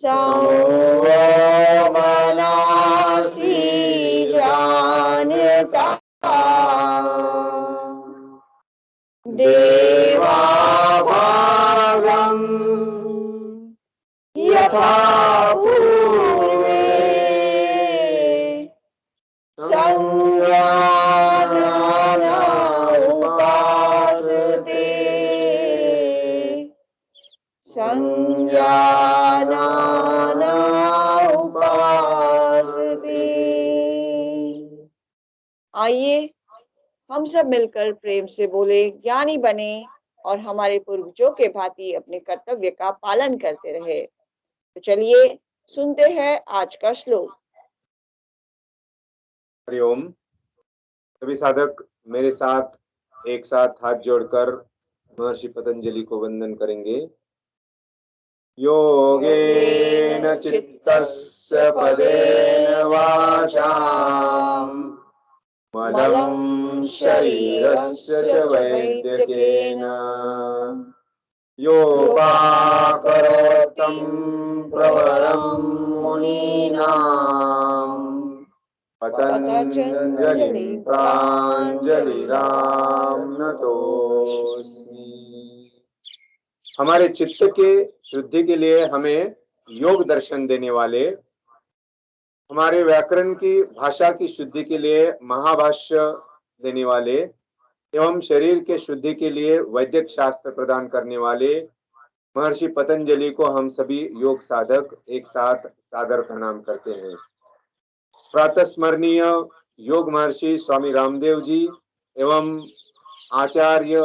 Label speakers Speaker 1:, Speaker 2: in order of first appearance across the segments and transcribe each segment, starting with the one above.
Speaker 1: वो मनासी जानता देवा भागम यथा पूर्वे संज्ञान उपासते संज्ञान उपासते। आइए हम सब मिलकर प्रेम से बोले, ज्ञानी बने और हमारे पूर्वजों के भांति अपने कर्तव्य का पालन करते रहे। तो चलिए सुनते हैं आज का श्लोक।
Speaker 2: हरिओम। सभी साधक मेरे साथ एक साथ हाथ जोड़कर महर्षि पतंजलि को वंदन करेंगे। योगेन चित्तस्य पदेन वाचाम मलं शरीरस्य च वैद्यकेन योपाकरोतं प्रवरं मुनीनां पतंजलिं प्राञ्जलिराम नतोस्मि। हमारे चित्त के शुद्धि के लिए हमें योग दर्शन देने वाले, हमारे व्याकरण की भाषा की शुद्धि के लिए महाभाष्य देने वाले एवं शरीर के शुद्धि के लिए वैदिक शास्त्र प्रदान करने वाले महर्षि पतंजलि को हम सभी योग साधक एक साथ सादर प्रणाम करते हैं। प्रातः स्मरणीय योग महर्षि स्वामी रामदेव जी एवं आचार्य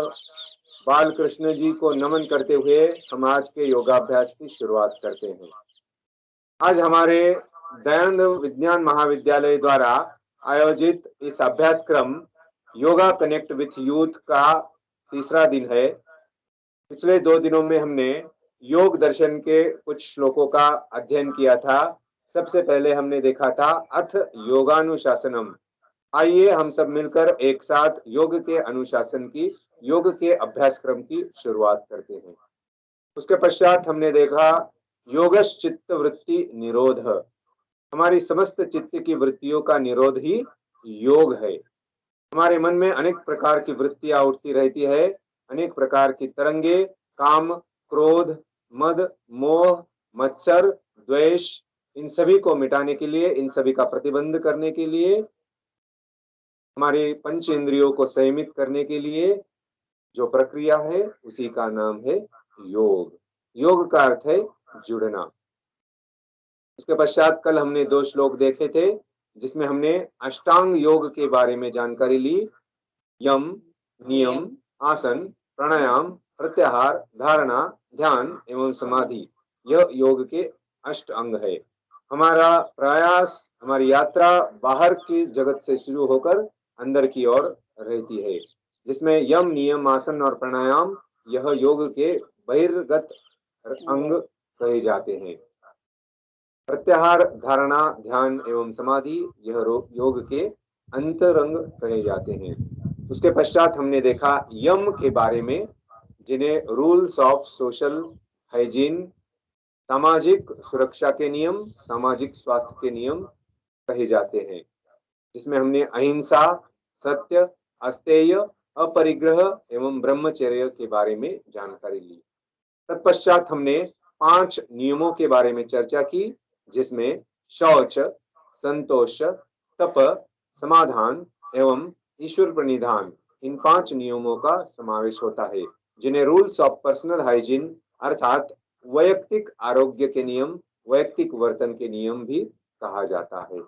Speaker 2: बालकृष्ण जी को नमन करते हुए हम आज के योगाभ्यास की शुरुआत करते हैं। आज हमारे दयानंद विज्ञान महाविद्यालय द्वारा आयोजित इस अभ्यासक्रम योगा कनेक्ट विथ यूथ का तीसरा दिन है। पिछले 2 दिनों में हमने योग दर्शन के कुछ श्लोकों का अध्ययन किया था। सबसे पहले हमने देखा था अथ योगानुशासनम। आइए हम सब मिलकर एक साथ योग के अनुशासन की, योग के अभ्यासक्रम की शुरुआत करते हैं। उसके पश्चात हमने देखा योगश्चित्त वृत्ति निरोध। हमारी समस्त चित्त की वृत्तियों का निरोध ही योग है। हमारे मन में अनेक प्रकार की वृत्तियां उठती रहती है, अनेक प्रकार की तरंगे, काम, क्रोध, मद, मोह, मत्सर, द्वेष, इन सभी को मिटाने के लिए, इन सभी का प्रतिबंध करने के लिए, हमारे पंच इंद्रियों को संयमित करने के लिए जो प्रक्रिया है उसी का नाम है योग। योग का अर्थ है जुड़ना। उसके पश्चात कल हमने 2 श्लोक देखे थे जिसमें हमने अष्टांग योग के बारे में जानकारी ली। यम, नियम, आसन, प्राणायाम, प्रत्याहार, धारणा, ध्यान एवं समाधि, यह योग के अष्ट अंग है। हमारा प्रयास, हमारी यात्रा बाहर की जगत से शुरू होकर अंदर की ओर रहती है, जिसमें यम, नियम, आसन और प्राणायाम यह योग के बहिर्गत अंग कहे जाते हैं। प्रत्याहार, धारणा, ध्यान एवं समाधि यह योग के अंतरंग कहे जाते हैं। उसके पश्चात हमने देखा यम के बारे में, जिन्हें रूल्स ऑफ सोशल हाइजीन, सामाजिक सुरक्षा के नियम, सामाजिक स्वास्थ्य के नियम कहे जाते हैं, जिसमें हमने अहिंसा, सत्य, अस्तेय, अपरिग्रह एवं ब्रह्मचर्य के बारे में जानकारी ली। तत्पश्चात हमने 5 नियमों के बारे में चर्चा की, जिसमें शौच, संतोष, तप, समाधान एवं ईश्वर प्रणिधान, इन 5 नियमों का समावेश होता है, जिन्हें रूल्स ऑफ पर्सनल हाइजीन अर्थात वैयक्तिक आरोग्य के नियम, वैयक्तिक वर्तन के नियम भी कहा जाता है।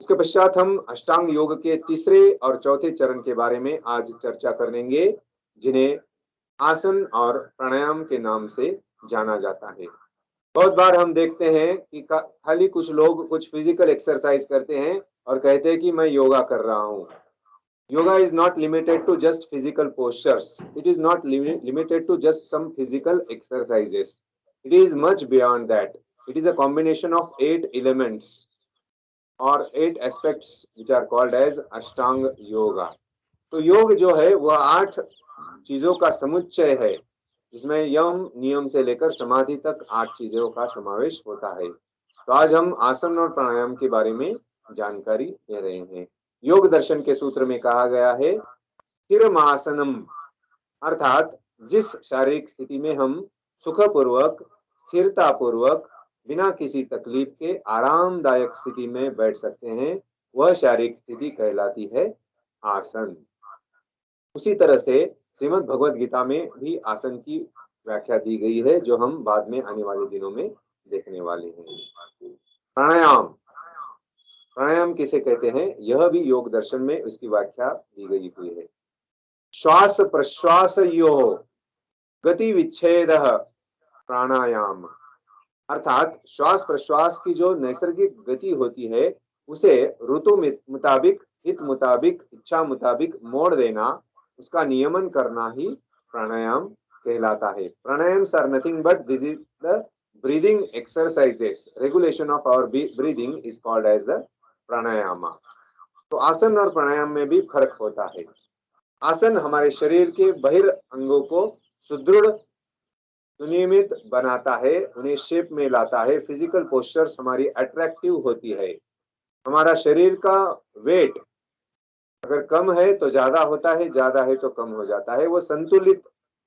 Speaker 2: उसके पश्चात हम अष्टांग योग के तीसरे और चौथे चरण के बारे में आज चर्चा करेंगे, जिन्हें आसन और प्राणायाम के नाम से जाना जाता है। बहुत बार हम देखते हैं कि खाली कुछ लोग कुछ फिजिकल एक्सरसाइज करते हैं और कहते हैं कि मैं योगा कर रहा हूँ। Yoga is not limited to just physical postures. It is not limited to just some physical exercises. It is much beyond that. It is a combination of 8 elements or 8 aspects which are called as Ashtanga Yoga. तो योग जो है वह 8 चीजों का समुच्चय है, जिसमें यम नियम से लेकर समाधि तक 8 चीजों का समावेश होता है। तो आज हम आसन और प्राणायाम के बारे में जानकारी दे रहे हैं। योग दर्शन के सूत्र में कहा गया है स्थिरमासनम, अर्थात जिस शारीरिक स्थिति में हम सुखपूर्वक, स्थिरता पूर्वक, बिना किसी तकलीफ के आरामदायक स्थिति में बैठ सकते हैं, वह शारीरिक स्थिति कहलाती है आसन। उसी तरह से श्रीमद् भगवद गीता में भी आसन की व्याख्या दी गई है, जो हम बाद में आने वाले दिनों में देखने वाले हैं। प्राणायाम, प्राणायाम किसे कहते हैं, यह भी योग दर्शन में उसकी व्याख्या दी गई हुई है। श्वास प्रश्वास यो गति विच्छेद प्राणायाम, अर्थात श्वास प्रश्वास की जो नैसर्गिक गति होती है उसे ऋतु मुताबिक, हित मुताबिक, इच्छा मुताबिक मोड़ देना, उसका नियमन करना ही प्राणायाम कहलाता है। Pranayamas are nothing but this is the breathing exercises, regulation of our breathing is called as the pranayama. तो आसन और प्राणायाम में भी फर्क होता है। आसन हमारे शरीर के बहिर अंगों को सुदृढ़, सुनियमित बनाता है, उन्हें शेप में लाता है। फिजिकल पोस्चर्स हमारी अट्रैक्टिव होती है। हमारा शरीर का वेट अगर कम है तो ज्यादा होता है, ज्यादा है तो कम हो जाता है, वो संतुलित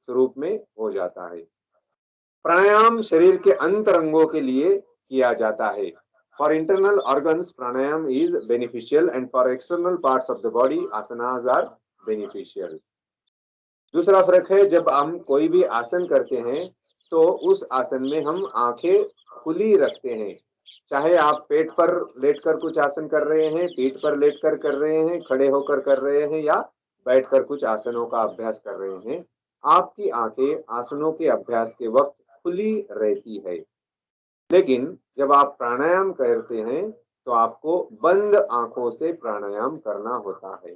Speaker 2: रूप में हो जाता है। प्राणायाम शरीर के अंतरंगों के लिए किया जाता है। For internal organs pranayama is beneficial and for external parts of the body asanas are beneficial. दूसरा फर्क है, जब हम कोई भी आसन करते हैं तो उस आसन में हम आंखें खुली रखते हैं। चाहे आप पेट पर लेटकर कुछ आसन कर रहे हैं, पीठ पर लेटकर कर रहे हैं, खड़े होकर कर रहे हैं या बैठकर कुछ आसनों का अभ्यास कर रहे हैं, आपकी आंखें आसनों के अभ्यास के वक्त खुली रहती है। लेकिन जब आप प्राणायाम करते हैं तो आपको बंद आंखों से प्राणायाम करना होता है।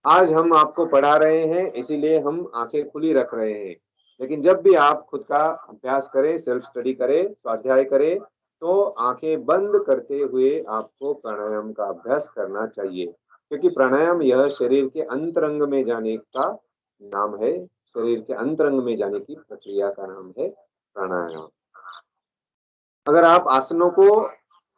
Speaker 2: आज हम आपको पढ़ा रहे हैं इसीलिए हम आंखें खुली रख रहे हैं, लेकिन जब भी आप खुद का अभ्यास करें, सेल्फ स्टडी करें, स्वाध्याय करें, तो आंखें बंद करते हुए आपको प्राणायाम का अभ्यास करना चाहिए, क्योंकि प्राणायाम यह शरीर के अंतरंग में जाने का नाम है। शरीर के अंतरंग में जाने की प्रक्रिया का नाम है प्राणायाम। अगर आप आसनों को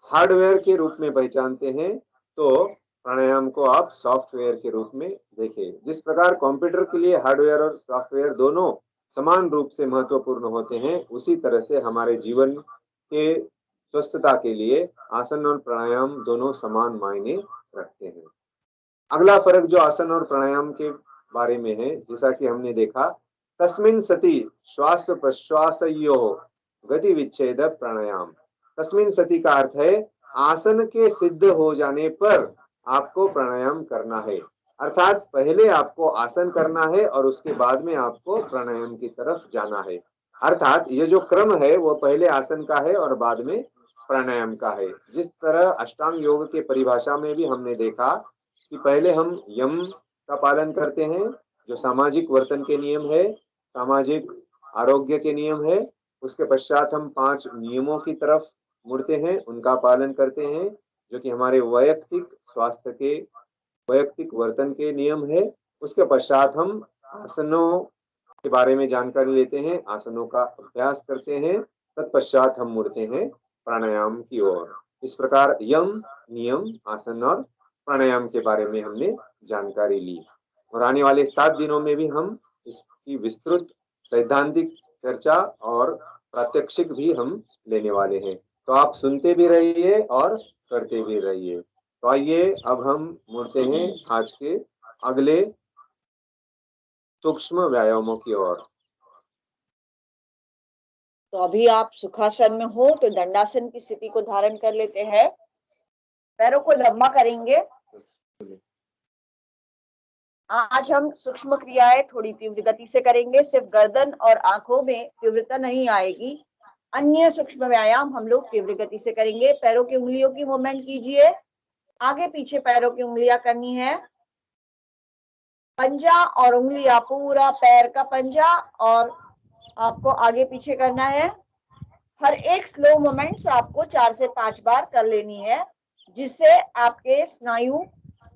Speaker 2: हार्डवेयर के रूप में पहचानते हैं तो प्राणायाम को आप सॉफ्टवेयर के रूप में देखें। जिस प्रकार कंप्यूटर के लिए हार्डवेयर और सॉफ्टवेयर दोनों समान रूप से महत्वपूर्ण होते हैं, उसी तरह से हमारे जीवन के स्वस्थता के लिए आसन और प्राणायाम दोनों समान मायने रखते हैं। अगला फर्क जो आसन और प्राणायाम के बारे में है, जैसा कि हमने देखा, तस्मिन् सति श्वास प्रश्वासयोः गति विच्छेद प्राणायाम। तस्मिन् सति का अर्थ है आसन के सिद्ध हो जाने पर आपको प्राणायाम करना है, अर्थात पहले आपको आसन करना है और उसके बाद में आपको प्राणायाम की तरफ जाना है। अर्थात ये जो क्रम है वो पहले आसन का है और बाद में प्राणायाम का है। जिस तरह अष्टांग योग के परिभाषा में भी हमने देखा कि पहले हम यम का पालन करते हैं, जो सामाजिक वर्तन के नियम है, सामाजिक आरोग्य के नियम है। उसके पश्चात हम 5 नियमों की तरफ मुड़ते हैं, उनका पालन करते हैं, जो कि हमारे वैयक्तिक स्वास्थ्य के, वैयक्तिक वर्तन के नियम है। उसके पश्चात हम आसनों के बारे में जानकारी लेते हैं, आसनों का अभ्यास करते हैं, तत्पश्चात हम मुड़ते हैं प्राणायाम की ओर। इस प्रकार यम, नियम, आसन और प्राणायाम के बारे में हमने जानकारी ली और आने वाले 7 दिनों में भी हम इसकी विस्तृत सैद्धांतिक चर्चा और प्रात्यक्षिक भी हम लेने वाले हैं। तो आप सुनते भी रहिए और करते भी रहिए। तो आइए अब हम मुड़ते हैं आज के अगले सूक्ष्म व्यायामों की ओर।
Speaker 1: तो अभी आप सुखासन में हो तो दंडासन की स्थिति को धारण कर लेते हैं। पैरों को लंबा करेंगे। आज हम सूक्ष्म क्रियाएं थोड़ी तीव्र गति से करेंगे। सिर्फ गर्दन और आंखों में तीव्रता नहीं आएगी, अन्य सूक्ष्म व्यायाम हम लोग तीव्र गति से करेंगे। पैरों की उंगलियों की मूवमेंट कीजिए, आगे पीछे पैरों की उंगलियां करनी है। पंजा और उंगलियां, पूरा पैर का पंजा और आपको आगे पीछे करना है। हर एक स्लो मोमेंट्स आपको 4 से 5 बार कर लेनी है, जिससे आपके स्नायु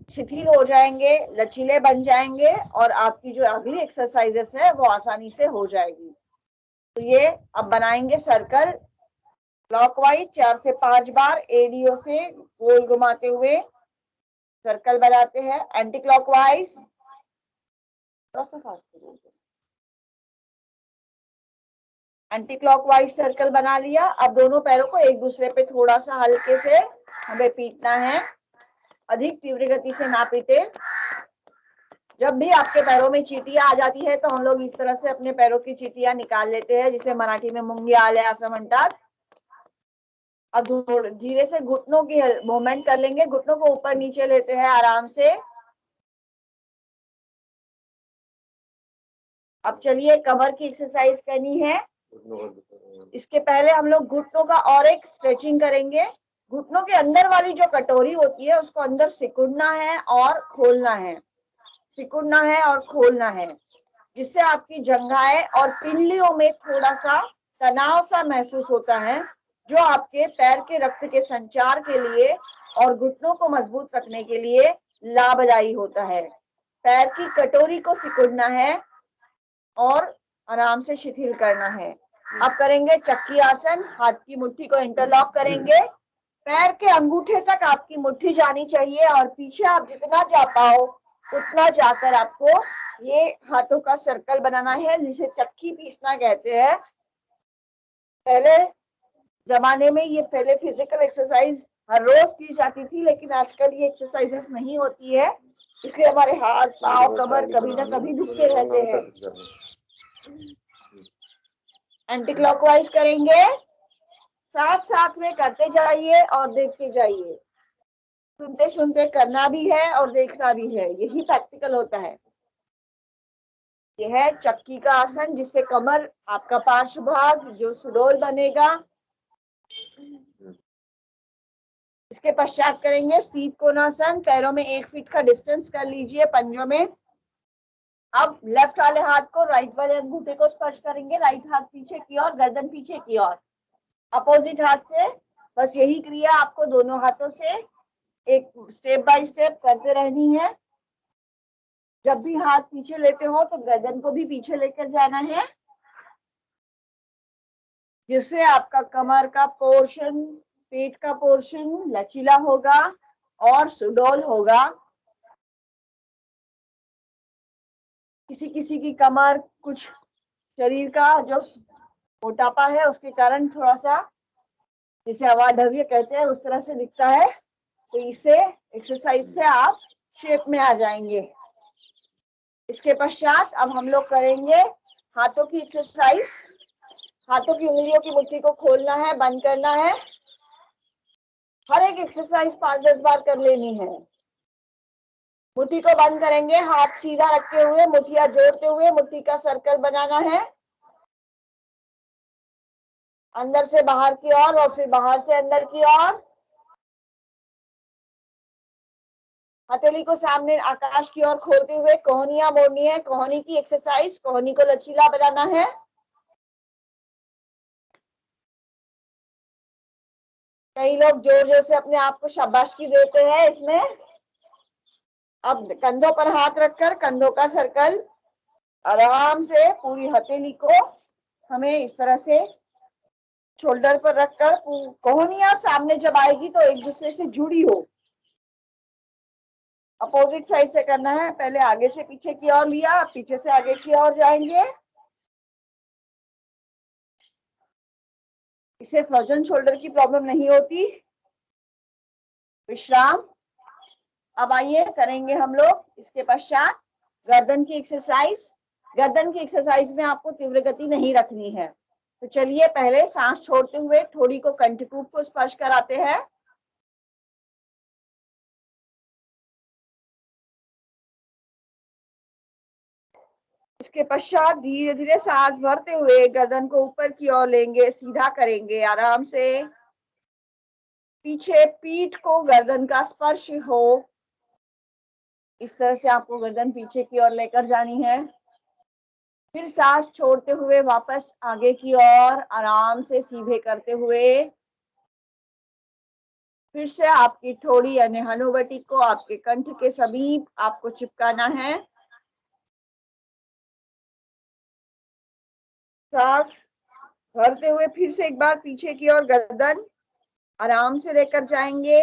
Speaker 1: शिथिल हो जाएंगे, लचीले बन जाएंगे और आपकी जो अगली एक्सरसाइजेस है वो आसानी से हो जाएगी। तो ये अब बनाएंगे सर्कल क्लॉकवाइज 4 से 5 बार एडीओ से गोल घुमाते हुए सर्कल बनाते हैं। एंटी क्लॉकवाइज, थोड़ा सा फास्ट करिए। एंटी क्लॉकवाइज सर्कल बना लिया। अब दोनों पैरों को एक दूसरे पे थोड़ा सा हल्के से हमें पीटना है, अधिक तीव्र गति से ना पीटे। जब भी आपके पैरों में चींटियां आ जाती है तो हम लोग इस तरह से अपने पैरों की चींटियां निकाल लेते हैं, जिसे मराठी में मुंगी आले असं म्हणतात। अब धीरे से घुटनों की मूवमेंट कर लेंगे, घुटनों को ऊपर नीचे लेते हैं आराम से। अब चलिए कमर की एक्सरसाइज करनी है। इसके पहले हम लोग घुटनों का और एक स्ट्रेचिंग करेंगे। घुटनों के अंदर वाली जो कटोरी होती है उसको अंदर सिकुड़ना है और खोलना है, सिकुड़ना है और खोलना है, जिससे आपकी जंघाएं और पिंडलियों में थोड़ा सा तनाव सा महसूस होता है, जो आपके पैर के रक्त के संचार के लिए और घुटनों को मजबूत रखने के लिए लाभदायी होता है। पैर की कटोरी को सिकुड़ना है और आराम से शिथिल करना है। अब करेंगे चक्की आसन। हाथ की मुट्ठी को इंटरलॉक करेंगे, पैर के अंगूठे तक आपकी मुट्ठी जानी चाहिए और पीछे आप जितना जा पाओ उतना जाकर आपको ये हाथों का सर्कल बनाना है, जिसे चक्की पीसना कहते हैं। पहले जमाने में ये पहले फिजिकल एक्सरसाइज हर रोज की जाती थी, लेकिन आजकल ये एक्सरसाइजेस नहीं होती है, इसलिए हमारे हाथ पांव कमर कभी ना कभी दुखते रहते हैं। एंटी क्लॉकवाइज करेंगे, साथ साथ में करते जाइए और देखते जाइए। सुनते सुनते करना भी है और देखना भी है, यही प्रैक्टिकल होता है। यह है चक्की का आसन, जिससे कमर आपका पार्श्व भाग जो सुडौल बनेगा। इसके पश्चात करेंगे स्थित कोणासन। पैरों में 1 फीट का डिस्टेंस कर लीजिए पंजों में। अब लेफ्ट वाले हाथ को राइट वाले अंगूठे को स्पर्श करेंगे, राइट हाथ पीछे की ओर, गर्दन पीछे की ओर, अपोजिट हाथ से। बस यही क्रिया आपको दोनों हाथों से एक स्टेप बाय स्टेप करते रहनी है। जब भी हाथ पीछे लेते हो तो गर्दन को भी पीछे लेकर जाना है, जिससे आपका कमर का पोर्शन, पेट का पोर्शन लचीला होगा और सुडौल होगा। किसी किसी की कमर, कुछ शरीर का जो मोटापा है उसके कारण थोड़ा सा, जिसे अवाढव्य कहते हैं, उस तरह से दिखता है। तो इससे एक्सरसाइज से आप शेप में आ जाएंगे। इसके पश्चात अब हम लोग करेंगे हाथों की एक्सरसाइज। हाथों की उंगलियों की मुट्ठी को खोलना है, बंद करना है। हर एक एक्सरसाइज 5-10 बार कर लेनी है। मुट्ठी को बंद करेंगे, हाथ सीधा रखते हुए, मुट्ठियां जोड़ते हुए मुट्ठी का सर्कल बनाना है, अंदर से बाहर की ओर और फिर बाहर से अंदर की ओर। हथेली को सामने आकाश की ओर खोलते हुए कोहनियां मोड़नी है। कोहनी की एक्सरसाइज, कोहनी को लचीला बनाना है। कई लोग जोर जोर से अपने आप को शाबाशी देते हैं इसमें। अब कंधों पर हाथ रखकर कंधों का सर्कल आराम से पूरी हथेली को हमें इस तरह से शोल्डर पर रखकर, कोहनियां सामने जब आएगी तो एक दूसरे से जुड़ी हो। अपोजिट साइड से करना है, पहले आगे से पीछे की ओर लिया, पीछे से आगे की ओर जाएंगे। इससे फ्रोजन शोल्डर की प्रॉब्लम नहीं होती। विश्राम। अब आइए करेंगे हम लोग इसके पश्चात गर्दन की एक्सरसाइज। गर्दन की एक्सरसाइज में आपको तीव्र गति नहीं रखनी है, तो चलिए पहले सांस छोड़ते हुए ठोड़ी को कंठकूप को स्पर्श कराते हैं। इसके पश्चात धीरे धीरे सांस भरते हुए गर्दन को ऊपर की ओर लेंगे, सीधा करेंगे आराम से। पीछे पीठ को गर्दन का स्पर्श हो, इस तरह से आपको गर्दन पीछे की ओर लेकर जानी है। फिर सांस छोड़ते हुए वापस आगे की ओर आराम से सीधे करते हुए फिर से आपकी ठोड़ी यानी हनुवटी को आपके कंठ के समीप आपको चिपकाना है। सांस भरते हुए फिर से एक बार पीछे की ओर गर्दन आराम से लेकर जाएंगे।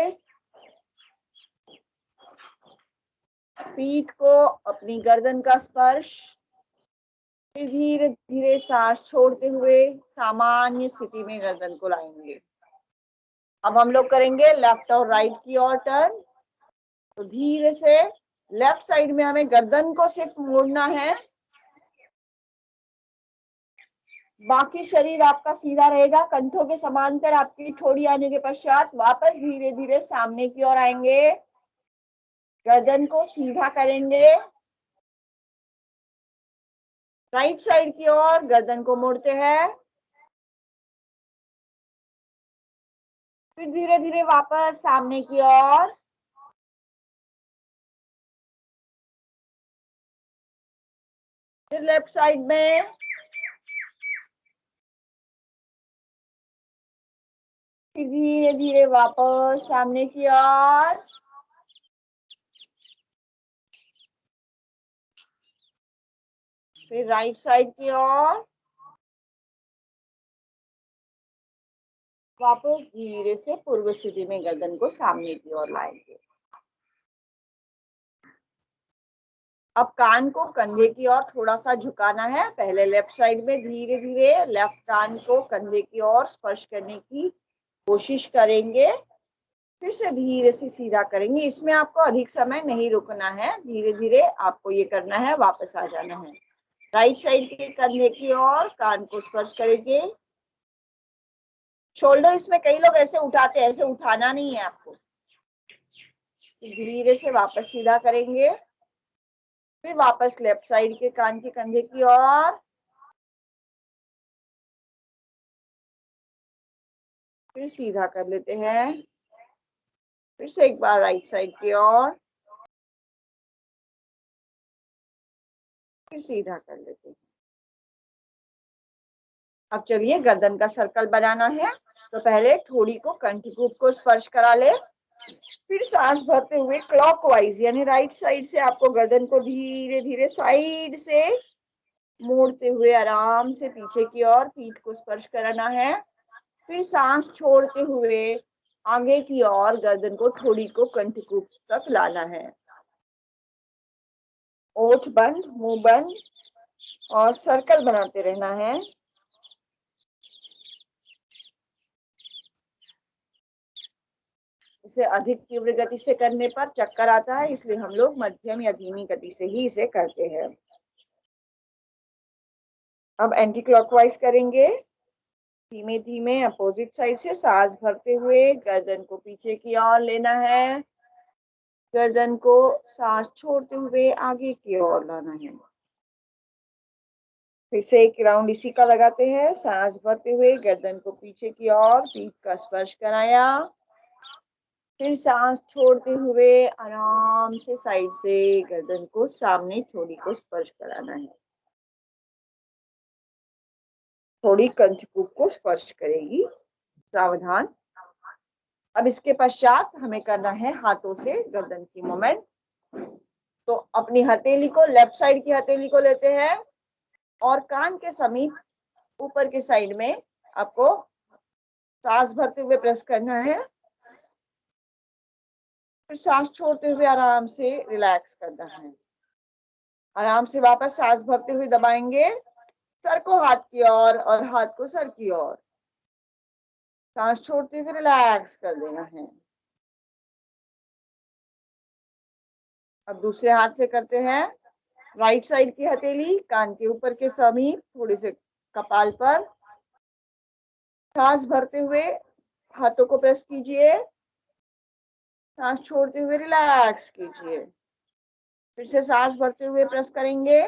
Speaker 1: पीठ को अपनी गर्दन का स्पर्श, फिर धीरे धीरे सांस छोड़ते हुए सामान्य स्थिति में गर्दन को लाएंगे। अब हम लोग करेंगे लेफ्ट और राइट की ओर टर्न। तो धीरे से लेफ्ट साइड में हमें गर्दन को सिर्फ मोड़ना है, बाकी शरीर आपका सीधा रहेगा। कंधों के समांतर आपकी ठोड़ी आने के पश्चात वापस धीरे धीरे सामने की ओर आएंगे, गर्दन को सीधा करेंगे। राइट साइड की ओर गर्दन को मोड़ते हैं, फिर धीरे धीरे वापस सामने की ओर। फिर लेफ्ट साइड में, फिर धीरे धीरे वापस सामने की ओर। फिर राइट साइड की ओर वापस धीरे से पूर्व स्थिति में गर्दन को सामने की ओर लाएंगे। अब कान को कंधे की ओर थोड़ा सा झुकाना है। पहले लेफ्ट साइड में धीरे धीरे लेफ्ट कान को कंधे की ओर स्पर्श करने की कोशिश करेंगे, फिर से धीरे से सीधा करेंगे। इसमें आपको अधिक समय नहीं रुकना है, धीरे धीरे आपको ये करना है, वापस आ जाना है। राइट साइड के कंधे की ओर कान को स्पर्श करेंगे। शोल्डर इसमें कई लोग ऐसे उठाते हैं, ऐसे उठाना नहीं है आपको। धीरे से वापस सीधा करेंगे, फिर वापस लेफ्ट साइड के कान के कंधे की ओर, फिर सीधा कर लेते हैं। फिर से एक बार राइट साइड की ओर, फिर सीधा कर लेते हैं। अब चलिए गर्दन का सर्कल बनाना है। तो पहले ठोड़ी को कंठकूप को स्पर्श करा ले, फिर सांस भरते हुए क्लॉकवाइज यानी राइट साइड से आपको गर्दन को धीरे धीरे साइड से मोड़ते हुए आराम से पीछे की ओर पीठ को स्पर्श कराना है। फिर सांस छोड़ते हुए आगे की ओर गर्दन को ठोड़ी को कंठकूप तक लाना है। ओठ बंद, मुंह बंद और सर्कल बनाते रहना है। इसे अधिक तीव्र गति से करने पर चक्कर आता है, इसलिए हम लोग मध्यम या धीमी गति से ही इसे करते हैं। अब एंटी क्लॉकवाइज करेंगे। धीमे धीमे अपोजिट साइड से सांस भरते हुए गर्दन को पीछे की ओर लेना है, गर्दन को सांस छोड़ते हुए आगे की ओर लाना है। फिर से एक राउंड इसी का लगाते हैं। सांस भरते हुए गर्दन को पीछे की ओर पीठ का स्पर्श कराया, फिर सांस छोड़ते हुए आराम से साइड से गर्दन को सामने ठोड़ी को स्पर्श कराना है। ठोड़ी कंठकूप को स्पर्श करेगी, सावधान। अब इसके पश्चात हमें करना है हाथों से गर्दन की मूवमेंट। तो अपनी हथेली को, लेफ्ट साइड की हथेली को लेते हैं और कान के समीप ऊपर के साइड में आपको सांस भरते हुए प्रेस करना है, फिर सांस छोड़ते हुए आराम से रिलैक्स करना है। आराम से वापस सांस भरते हुए दबाएंगे, सर को हाथ की ओर और हाथ को सर की ओर। सांस छोड़ते हुए रिलैक्स कर देना है। अब दूसरे हाथ से करते हैं। राइट साइड की हथेली कान के ऊपर के समीप थोड़े से कपाल पर, सांस भरते हुए हाथों को प्रेस कीजिए, सांस छोड़ते हुए रिलैक्स कीजिए। फिर से सांस भरते हुए प्रेस करेंगे,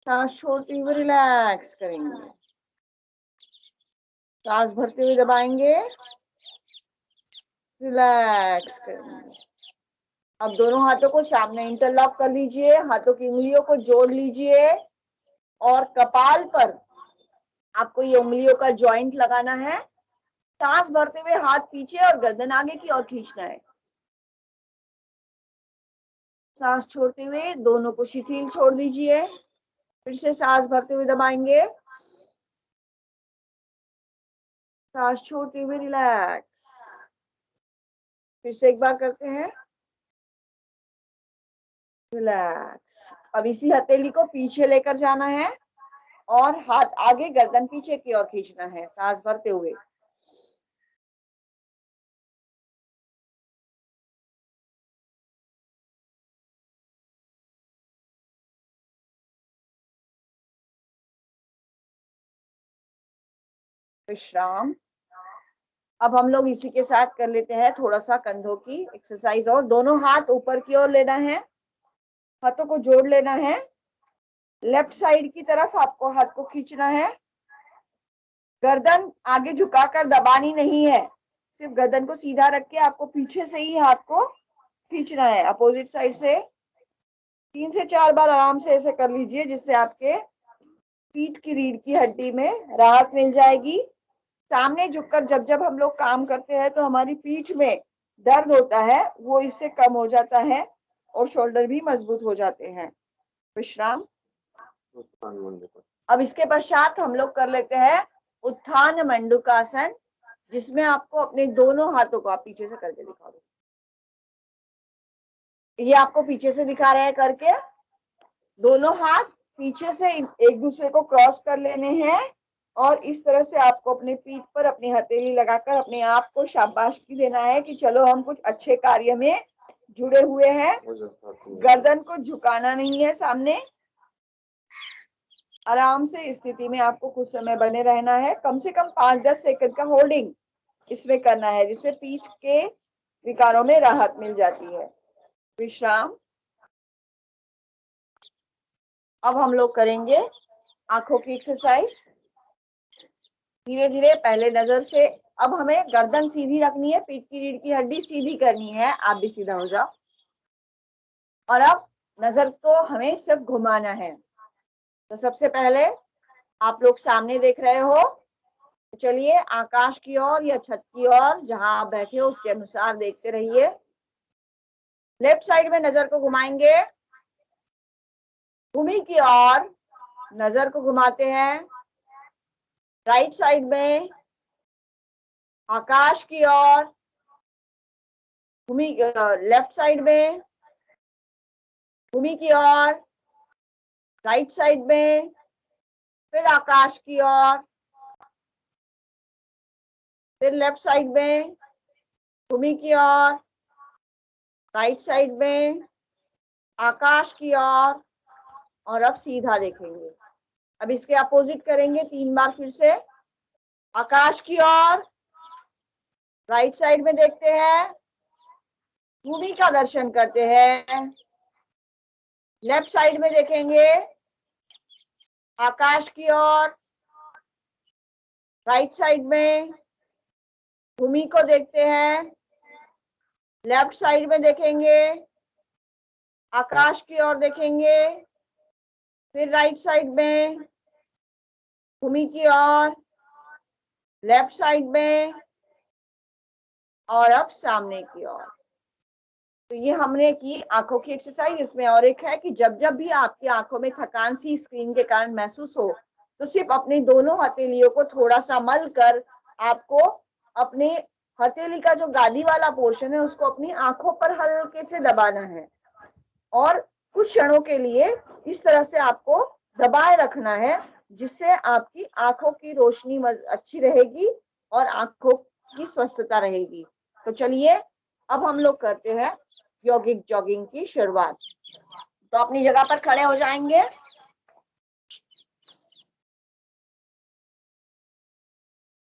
Speaker 1: सांस छोड़ते हुए रिलैक्स करेंगे, सांस भरते हुए दबाएंगे, रिलैक्स करेंगे। अब दोनों हाथों को सामने इंटरलॉक कर लीजिए, हाथों की उंगलियों को जोड़ लीजिए और कपाल पर आपको ये उंगलियों का जॉइंट लगाना है। सांस भरते हुए हाथ पीछे और गर्दन आगे की ओर खींचना है। सांस छोड़ते हुए दोनों को शिथिल छोड़ दीजिए। फिर से सांस भरते हुए दबाएंगे, सांस छोड़ते हुए रिलैक्स। फिर से एक बार करते हैं, रिलैक्स। अब इसी हथेली को पीछे लेकर जाना है और हाथ आगे, गर्दन पीछे की ओर खींचना है, सांस भरते हुए। विश्राम। अब हम लोग इसी के साथ कर लेते हैं थोड़ा सा कंधों की एक्सरसाइज, और दोनों हाथ ऊपर की ओर लेना है, हाथों को जोड़ लेना है, लेफ्ट साइड की तरफ आपको हाथ को खींचना है। गर्दन आगे झुकाकर दबानी नहीं है, सिर्फ गर्दन को सीधा रख के आपको पीछे से ही हाथ को खींचना है, अपोजिट साइड से। 3 से 4 बार आराम से ऐसे कर लीजिए, जिससे आपके पीठ की रीढ़ की हड्डी में राहत मिल जाएगी। सामने झुककर जब जब हम लोग काम करते हैं तो हमारी पीठ में दर्द होता है, वो इससे कम हो जाता है और शोल्डर भी मजबूत हो जाते हैं। विश्राम। अब इसके पश्चात हम लोग कर लेते हैं उत्थान मंडूकासन, जिसमें आपको अपने दोनों हाथों को, आप पीछे से करके दिखा दो, ये आपको पीछे से दिखा रहे हैं करके, दोनों हाथ पीछे से एक दूसरे को क्रॉस कर लेने हैं और इस तरह से आपको अपने पीठ पर अपनी हथेली लगाकर अपने आप को शाबाशी देना है कि चलो हम कुछ अच्छे कार्य में जुड़े हुए हैं। गर्दन को झुकाना नहीं है सामने, आराम से स्थिति में आपको कुछ समय बने रहना है, कम से कम 5-10 सेकंड का होल्डिंग इसमें करना है, जिससे पीठ के विकारों में राहत मिल जाती है। विश्राम। अब हम लोग करेंगे आंखों की एक्सरसाइज। धीरे धीरे पहले नजर से, अब हमें गर्दन सीधी रखनी है, पीठ की रीढ़ की हड्डी सीधी करनी है, आप भी सीधा हो जाओ। और अब नजर को हमें सिर्फ घुमाना है। तो सबसे पहले आप लोग सामने देख रहे हो, तो चलिए आकाश की ओर या छत की ओर, जहां आप बैठे हो उसके अनुसार देखते रहिए। लेफ्ट साइड में नजर को घुमाएंगे, भूमि की ओर नजर को घुमाते हैं। राइट साइड में आकाश की ओर, भूमि लेफ्ट साइड में भूमि की ओर, राइट साइड में फिर आकाश की ओर, फिर लेफ्ट साइड में भूमि की ओर, राइट साइड में आकाश की ओर, और अब सीधा देखेंगे। अब इसके अपोजिट करेंगे 3 बार फिर से। आकाश की ओर, राइट साइड में देखते हैं, भूमि का दर्शन करते हैं। लेफ्ट साइड में देखेंगे, आकाश की ओर, राइट साइड में भूमि को देखते हैं। लेफ्ट साइड में देखेंगे, आकाश की ओर देखेंगे, फिर राइट साइड में भूमि की ओर, लेफ्ट साइड में, और अब सामने की ओर। तो ये हमने की आंखों की एक्सरसाइज। इसमें और एक है कि जब जब भी आपकी आंखों में थकान सी स्क्रीन के कारण महसूस हो, तो सिर्फ अपनी दोनों हथेलियों को थोड़ा सा मल कर आपको अपने हथेली का जो गादी वाला पोर्शन है उसको अपनी आंखों पर हल्के से दबाना है, और कुछ क्षणों के लिए इस तरह से आपको दबाए रखना है, जिससे आपकी आंखों की रोशनी अच्छी रहेगी और आंखों की स्वस्थता रहेगी। तो चलिए अब हम लोग करते हैं यौगिक जॉगिंग की शुरुआत। तो अपनी जगह पर खड़े हो जाएंगे।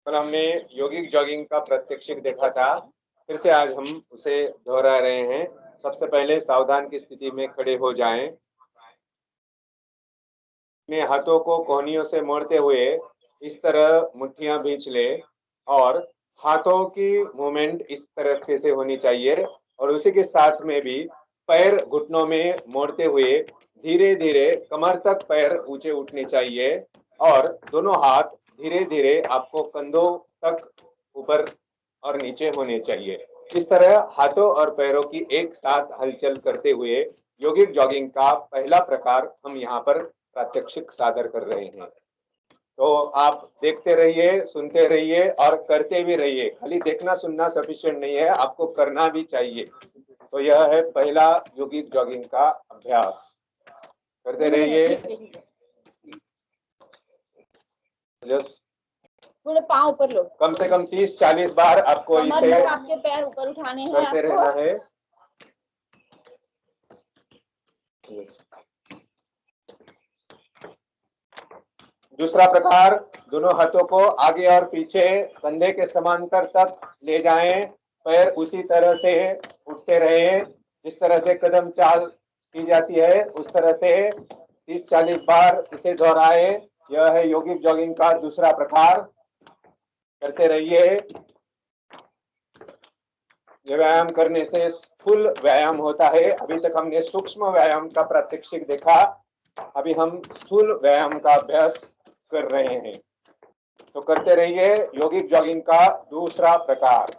Speaker 2: कल हमने यौगिक जॉगिंग का प्रात्यक्षिक देखा था, फिर से आज हम उसे दोहरा रहे हैं। सबसे पहले सावधान की स्थिति में खड़े हो जाएं। अपने हाथों को कोहनियों से मोड़ते हुए इस तरह मुट्ठियां भींच ले, और हाथों की मूवमेंट इस तरह से होनी चाहिए, और उसी के साथ में भी पैर घुटनों में मोड़ते हुए धीरे धीरे कमर तक पैर ऊंचे उठने चाहिए, और दोनों हाथ धीरे धीरे आपको कंधों तक ऊपर और नीचे होने चाहिए। इस तरह हाथों और पैरों की एक साथ हलचल करते हुए यौगिक जॉगिंग का पहला प्रकार हम यहाँ पर प्रात्यक्षिक सादर कर रहे हैं। तो आप देखते रहिए, सुनते रहिए और करते भी रहिए। खाली देखना सुनना सफिशिएंट नहीं है, आपको करना भी चाहिए। तो यह है पहला योगिक जॉगिंग का अभ्यास। करते रहिए।
Speaker 1: थोड़े पाँव ऊपर लो,
Speaker 2: कम से कम 30-40 बार आपको
Speaker 1: कमर
Speaker 2: इसे
Speaker 1: तक आपके पैर ऊपर उठाने हैं
Speaker 2: करते रहना
Speaker 1: आपको।
Speaker 2: है। दूसरा प्रकार, दोनों हाथों को आगे और पीछे कंधे के समांतर तक ले जाएं, पैर उसी तरह से उठते रहे जिस तरह से कदम चाल की जाती है, उस तरह से 30-40 बार इसे दोहराए। यह है योगिक जॉगिंग का दूसरा प्रकार। करते रहिए। ये व्यायाम करने से स्थूल व्यायाम होता है। अभी तक हमने सूक्ष्म व्यायाम का प्रात्यक्षिक देखा, अभी हम स्थूल व्यायाम का अभ्यास कर रहे हैं। तो करते रहिए योगिक जॉगिंग का दूसरा प्रकार।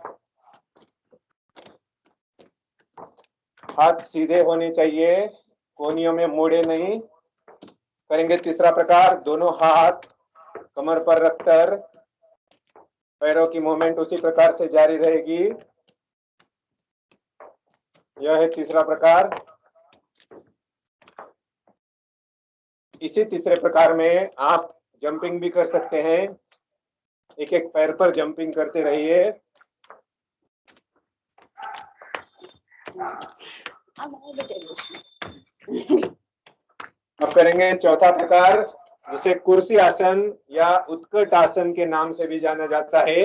Speaker 2: हाथ सीधे होने चाहिए, कोनियों में मुड़े नहीं। करेंगे तीसरा प्रकार, दोनों हाथ कमर पर रखकर पैरों की मूवमेंट उसी प्रकार से जारी रहेगी। यह है तीसरा प्रकार। इसी तीसरे प्रकार में आप जंपिंग भी कर सकते हैं। एक एक पैर पर जंपिंग करते रहिए। अब करेंगे चौथा प्रकार, जिसे कुर्सी आसन या उत्कट आसन के नाम से भी जाना जाता है।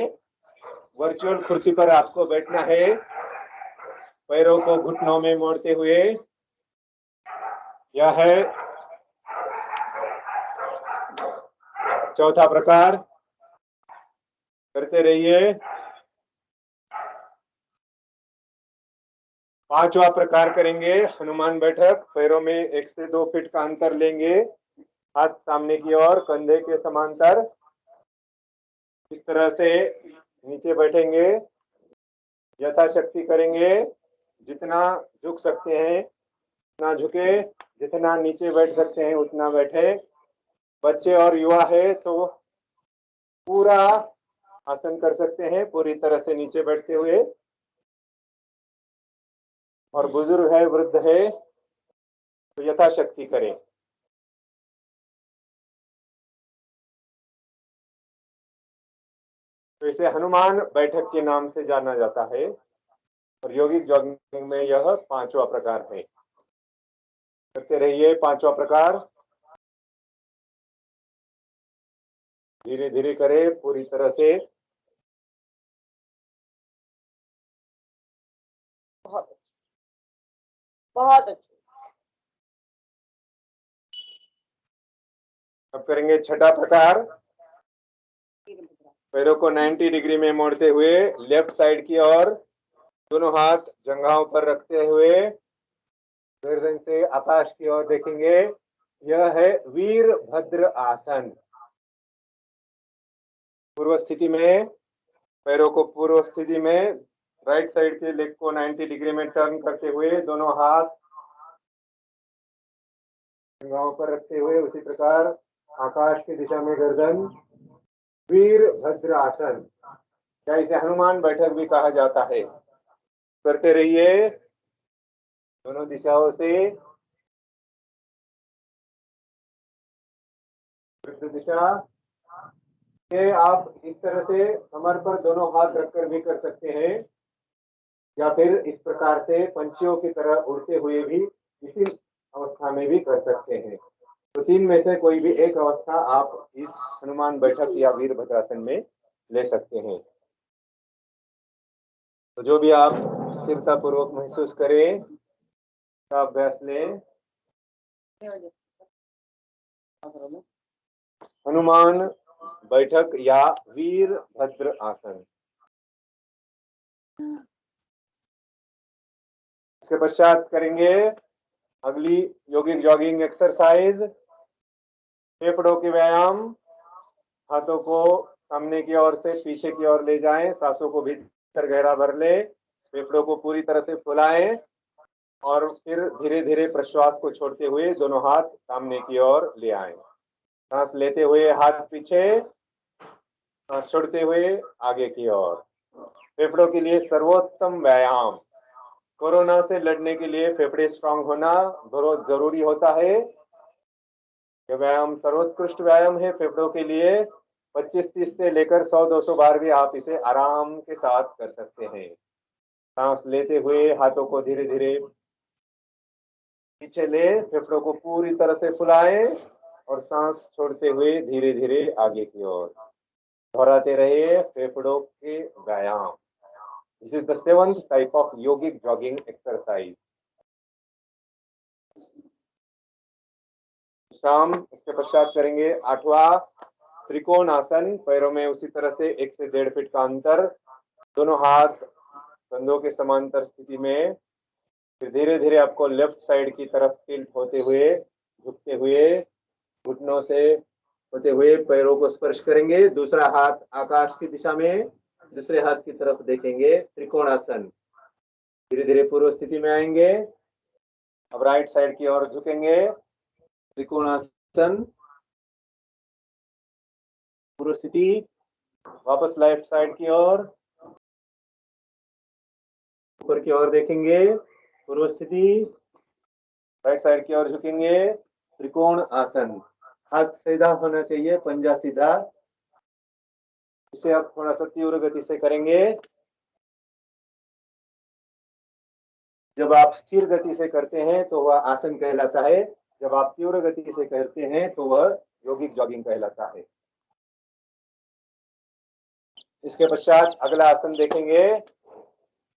Speaker 2: वर्चुअल कुर्सी पर आपको बैठना है, पैरों को घुटनों में मोड़ते हुए। यह है चौथा प्रकार। करते रहिए। पांचवा प्रकार करेंगे हनुमान बैठक। पैरों में 1 से 2 फीट का अंतर लेंगे, हाथ सामने की ओर कंधे के समांतर, इस तरह से नीचे बैठेंगे। यथाशक्ति करेंगे, जितना झुक सकते हैं उतना झुके, जितना नीचे बैठ सकते हैं उतना बैठे। बच्चे और युवा है तो पूरा आसन कर सकते हैं, पूरी तरह से नीचे बैठते हुए। और बुजुर्ग है, वृद्ध है तो यथाशक्ति करें। तो इसे हनुमान बैठक के नाम से जाना जाता है और योगिक जॉगिंग में यह पांचवा प्रकार है। करते रहिए पांचवा प्रकार। धीरे धीरे करें, पूरी तरह से।
Speaker 1: बहुत बहुत अच्छा।
Speaker 2: अब करेंगे छठा प्रकार। पैरों को 90 डिग्री में मोड़ते हुए लेफ्ट साइड की ओर, दोनों हाथ जंघाओं पर रखते हुए गर्दन से आकाश की ओर देखेंगे। यह है वीरभद्र आसन। पूर्व स्थिति में, पैरों को पूर्व स्थिति में, राइट साइड के लेग को 90 डिग्री में टर्न करते हुए दोनों हाथ जंघाओं पर रखते हुए उसी प्रकार आकाश की दिशा में गर्दन। वीरभद्र आसन, या इसे हनुमान बैठक भी कहा जाता है। करते रहिए दोनों दिशाओं से। विरुद्ध दिशा के आप इस तरह से कमर पर दोनों हाथ रखकर भी कर सकते हैं, या फिर इस प्रकार से पंछियों की तरह उड़ते हुए भी इसी अवस्था में भी कर सकते हैं। तो 3 में से कोई भी एक अवस्था आप इस हनुमान बैठक या वीरभद्रासन में ले सकते हैं। तो जो भी आप स्थिरता पूर्वक महसूस करें, का अभ्यास लें। हनुमान बैठक या वीरभद्र आसन। इसके पश्चात करेंगे अगली योगिक जॉगिंग एक्सरसाइज, फेफड़ों के व्यायाम। हाथों को सामने की ओर से पीछे की ओर ले जाएं, सांसों को भीतर गहरा भर ले, फेफड़ों को पूरी तरह से फुलाएं और फिर धीरे धीरे प्रश्वास को छोड़ते हुए दोनों हाथ सामने की ओर ले आएं। सांस लेते हुए हाथ पीछे, सांस छोड़ते हुए आगे की ओर। फेफड़ों के लिए सर्वोत्तम व्यायाम। कोरोना से लड़ने के लिए फेफड़े स्ट्रांग होना बहुत जरूरी होता है। यह व्यायाम सर्वोत्कृष्ट व्यायाम है फेफड़ों के लिए। 25-30 से लेकर 100-200 बार भी आप इसे आराम के साथ कर सकते हैं। सांस लेते हुए हाथों को धीरे धीरे पीछे ले, फेफड़ों को पूरी तरह से फुलाएं और सांस छोड़ते हुए धीरे धीरे आगे की ओर दोहराते रहिए फेफड़ों के व्यायाम। This is the 7th type of yogic jogging exercise. शाम इसके पश्चात करेंगे 8वां त्रिकोण आसन। पैरों में उसी तरह से 1 से 1.5 फीट का अंतर, दोनों हाथ कंधों के समांतर स्थिति में। फिर धीरे धीरे आपको लेफ्ट साइड की तरफ टिल्ट होते हुए, झुकते हुए, घुटनों से होते हुए पैरों को स्पर्श करेंगे। दूसरा हाथ आकाश की दिशा में, दूसरे हाथ की तरफ देखेंगे। त्रिकोणासन। धीरे धीरे पूर्व स्थिति में आएंगे। अब राइट साइड की ओर झुकेंगे। त्रिकोणासन, पूर्व स्थिति, वापस लेफ्ट साइड की ओर, ऊपर की ओर देखेंगे, पूर्व स्थिति, राइट साइड की ओर झुकेंगे। त्रिकोण आसन। हाथ सीधा होना चाहिए, पंजा सीधा। इसे आप थोड़ा सा तीव्र गति से करेंगे। जब आप स्थिर गति से करते हैं तो वह आसन कहलाता है, जब आप तीव्र गति से करते हैं तो वह योगिक जॉगिंग कहलाता है। इसके पश्चात अगला आसन देखेंगे,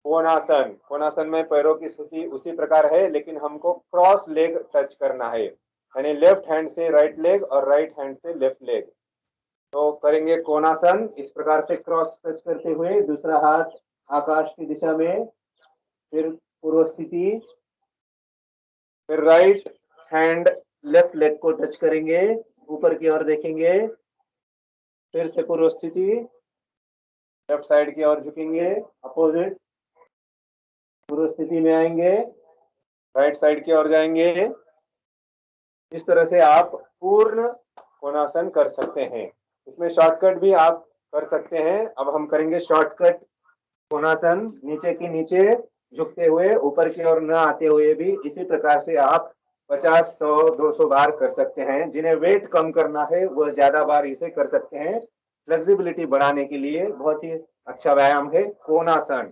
Speaker 2: कोणासन। कोणासन में पैरों की स्थिति उसी प्रकार है, लेकिन हमको क्रॉस लेग टच करना है, यानी लेफ्ट हैंड से राइट लेग और राइट हैंड से लेफ्ट लेग। तो करेंगे कोणासन इस प्रकार से, क्रॉस टच करते हुए, दूसरा हाथ आकाश की दिशा में, फिर पूर्व स्थिति, फिर राइट हैंड लेफ्ट लेग को टच करेंगे, ऊपर की ओर देखेंगे, फिर से पूर्व स्थिति, लेफ्ट साइड की ओर झुकेंगे, अपोजिट, पूर्व स्थिति में आएंगे, राइट साइड की ओर जाएंगे। इस तरह से आप पूर्ण कोणासन कर सकते हैं। इसमें शॉर्टकट भी आप कर सकते हैं। अब हम करेंगे शॉर्टकट कोणासन। नीचे की नीचे झुकते हुए, ऊपर की ओर न आते हुए भी इसी प्रकार से आप 50, 100, 200 बार कर सकते हैं। जिन्हें वेट कम करना है वह ज्यादा बार इसे कर सकते हैं। फ्लेक्सिबिलिटी बढ़ाने के लिए बहुत ही अच्छा व्यायाम है कोणासन।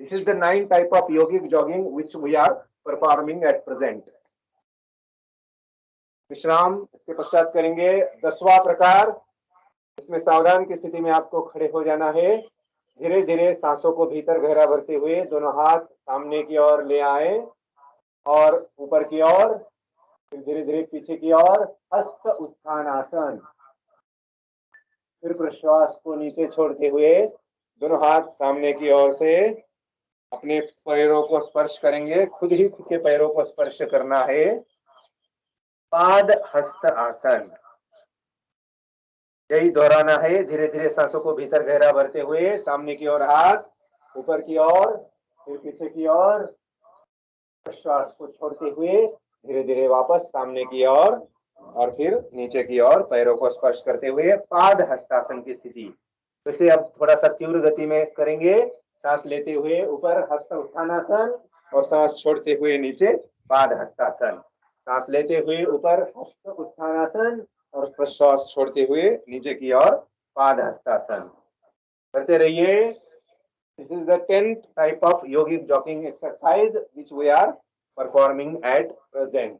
Speaker 2: This is the 9 type of yogic jogging which we are performing at present. विश्राम इसके पश्चात करेंगे 10वां प्रकार। इसमें सावधान की स्थिति में आपको खड़े हो जाना है। धीरे धीरे सांसों को भीतर गहरा भरते हुए दोनों हाथ सामने की ओर ले आए और ऊपर की ओर, फिर धीरे धीरे पीछे की ओर, हस्त उत्थान आसन। फिर प्रश्वास को नीचे छोड़ते हुए दोनों हाथ सामने की ओर से अपने पैरों को स्पर्श करेंगे। खुद ही खुद के पैरों को स्पर्श करना है। पाद हस्त आसन, यही दोहराना है। धीरे धीरे सांसों को भीतर गहरा भरते हुए सामने की ओर हाथ, ऊपर की ओर, फिर पीछे की ओर, श्वास को छोड़ते हुए धीरे धीरे वापस सामने की ओर और फिर नीचे की ओर पैरों को स्पर्श करते हुए पाद हस्तासन की स्थिति। तो इसे अब थोड़ा सा तीव्र गति में करेंगे। सांस लेते हुए ऊपर हस्त उत्थानासन और सांस छोड़ते हुए नीचे पाद हस्तासन। सांस लेते हुए ऊपर हस्त उत्थानासन और प्रश्वास छोड़ते हुए नीचे की ओर पाद हस्तासन करते रहिए। This is the 10th type of yogic jogging exercise which we are performing at present.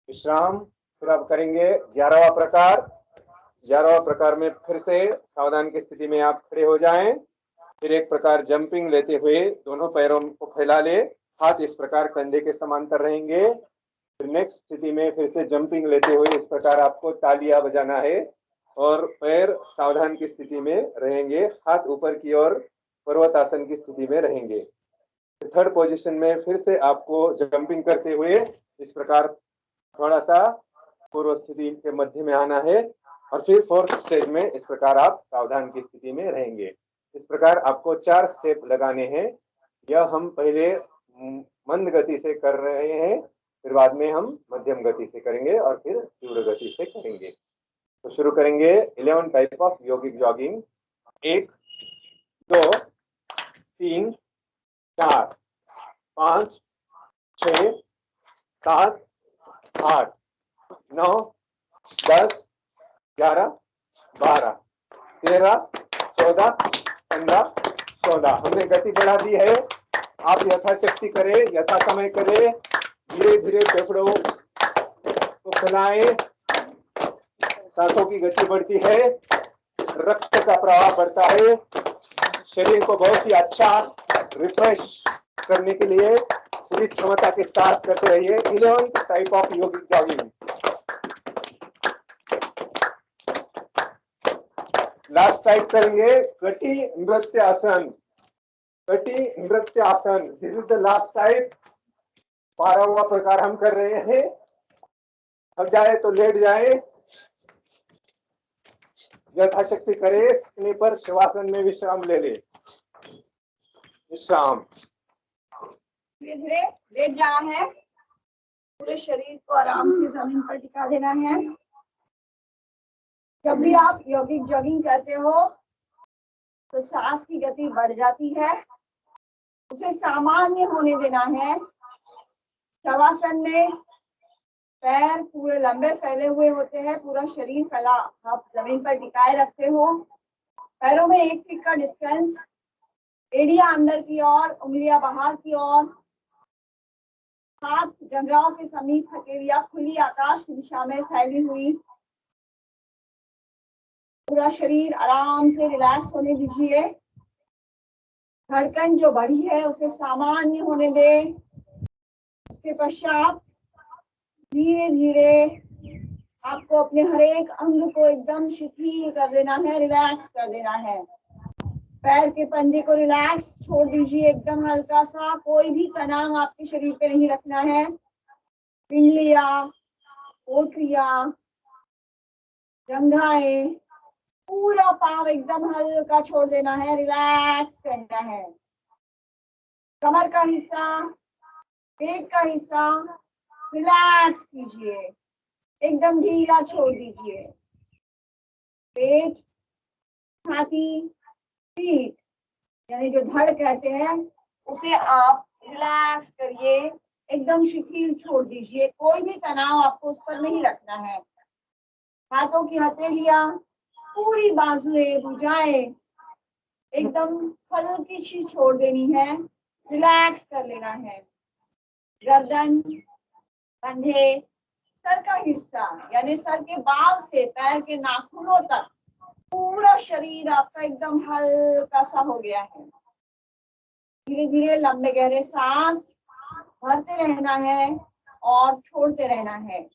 Speaker 2: विश्राम। फिर अब करेंगे 11वां प्रकार। 11वां प्रकार में फिर से सावधान की स्थिति में आप खड़े हो जाएं। फिर एक प्रकार जंपिंग लेते हुए दोनों पैरों को फैला ले, हाथ इस प्रकार कंधे के समांतर रहेंगे। फिर नेक्स्ट स्थिति में फिर से जंपिंग लेते हुए इस प्रकार आपको तालियां बजाना है और पैर सावधान की स्थिति में रहेंगे, हाथ ऊपर की ओर पर्वतासन की स्थिति में रहेंगे। थर्ड पोजीशन में फिर से आपको जंपिंग करते हुए इस प्रकार थोड़ा सा पूर्व स्थिति के मध्य में आना है और फिर फोर्थ स्टेज में इस प्रकार आप सावधान की स्थिति में रहेंगे। इस प्रकार आपको 4 स्टेप लगाने हैं। यह हम पहले मंद गति से कर रहे हैं फिर बाद में हम मध्यम गति से करेंगे और फिर तीव्र गति से करेंगे। तो शुरू करेंगे 11 टाइप ऑफ योगिक जॉगिंग। 1, 2, 3, 4, 5, 6, 7, 8, 9, 10, 11, 12, 13, 14, 15, 16। हमने गति बढ़ा दी है। आप यथाशक्ति करें, यथा समय करें। धीरे धीरे फेफड़ों को फैलाएं, सांसों की गति बढ़ती है, रक्त का प्रवाह बढ़ता है, शरीर को बहुत ही अच्छा रिफ्रेश करने के लिए पूरी क्षमता के साथ करते रहिए। 11 type of yogic jogging. Last type करेंगे कटी नृत्य आसन। कटी नृत्य आसन, this is the last type. 12वां प्रकार हम कर रहे हैं। थक जाए तो लेट जाए, यथाशक्ति करे, सकने पर शवासन में विश्राम ले ले। विश्राम।
Speaker 1: धीरे धीरे लेट जाना है, पूरे शरीर को आराम से जमीन पर टिका देना है। जब भी आप योगिक जॉगिंग करते हो तो सांस की गति बढ़ जाती है, उसे सामान्य होने देना है। शवासन में पैर पूरे लंबे फैले हुए होते हैं, पूरा शरीर फैला, आप जमीन पर टिकाए रखते हो। पैरों में 1 फीट का डिस्टेंस, एड़ियां अंदर की ओर, उंगलियां बाहर की ओर, हाथ जंघाओं के समीप, हथेलियां खुली आकाश की दिशा में फैली हुई। पूरा शरीर आराम से रिलैक्स होने दीजिए। धड़कन जो बढ़ी है उसे सामान्य होने दें। उसके पश्चात धीरे धीरे आपको अपने हर एक अंग को एकदम शिथिल कर देना है, रिलैक्स कर देना है। पैर के पंजे को रिलैक्स छोड़ दीजिए, एकदम हल्का सा, कोई भी तनाव आपके शरीर पे नहीं रखना है। पिंडलियां, पोटलियां, जंघाएं, पूरा पांव एकदम हल्का छोड़ देना है, रिलैक्स करना है। कमर का हिस्सा, पेट का हिस्सा रिलैक्स कीजिए, एकदम ढीला छोड़ दीजिए। पेट, छाती, पीठ यानी जो धड़ कहते हैं उसे आप रिलैक्स करिए, एकदम शिथिल छोड़ दीजिए, कोई भी तनाव आपको उस पर नहीं रखना है। हाथों की हथेलियां, पूरी बाजुएं, भुजाएं एकदम हल्की सी छोड़ देनी है, रिलैक्स कर लेना है। गर्दन, कंधे, सर का हिस्सा यानी सर के बाल से पैर के नाखूनों तक पूरा शरीर आपका एकदम हल्का सा हो गया है। धीरे धीरे लंबे गहरे सांस भरते रहना है और छोड़ते रहना है।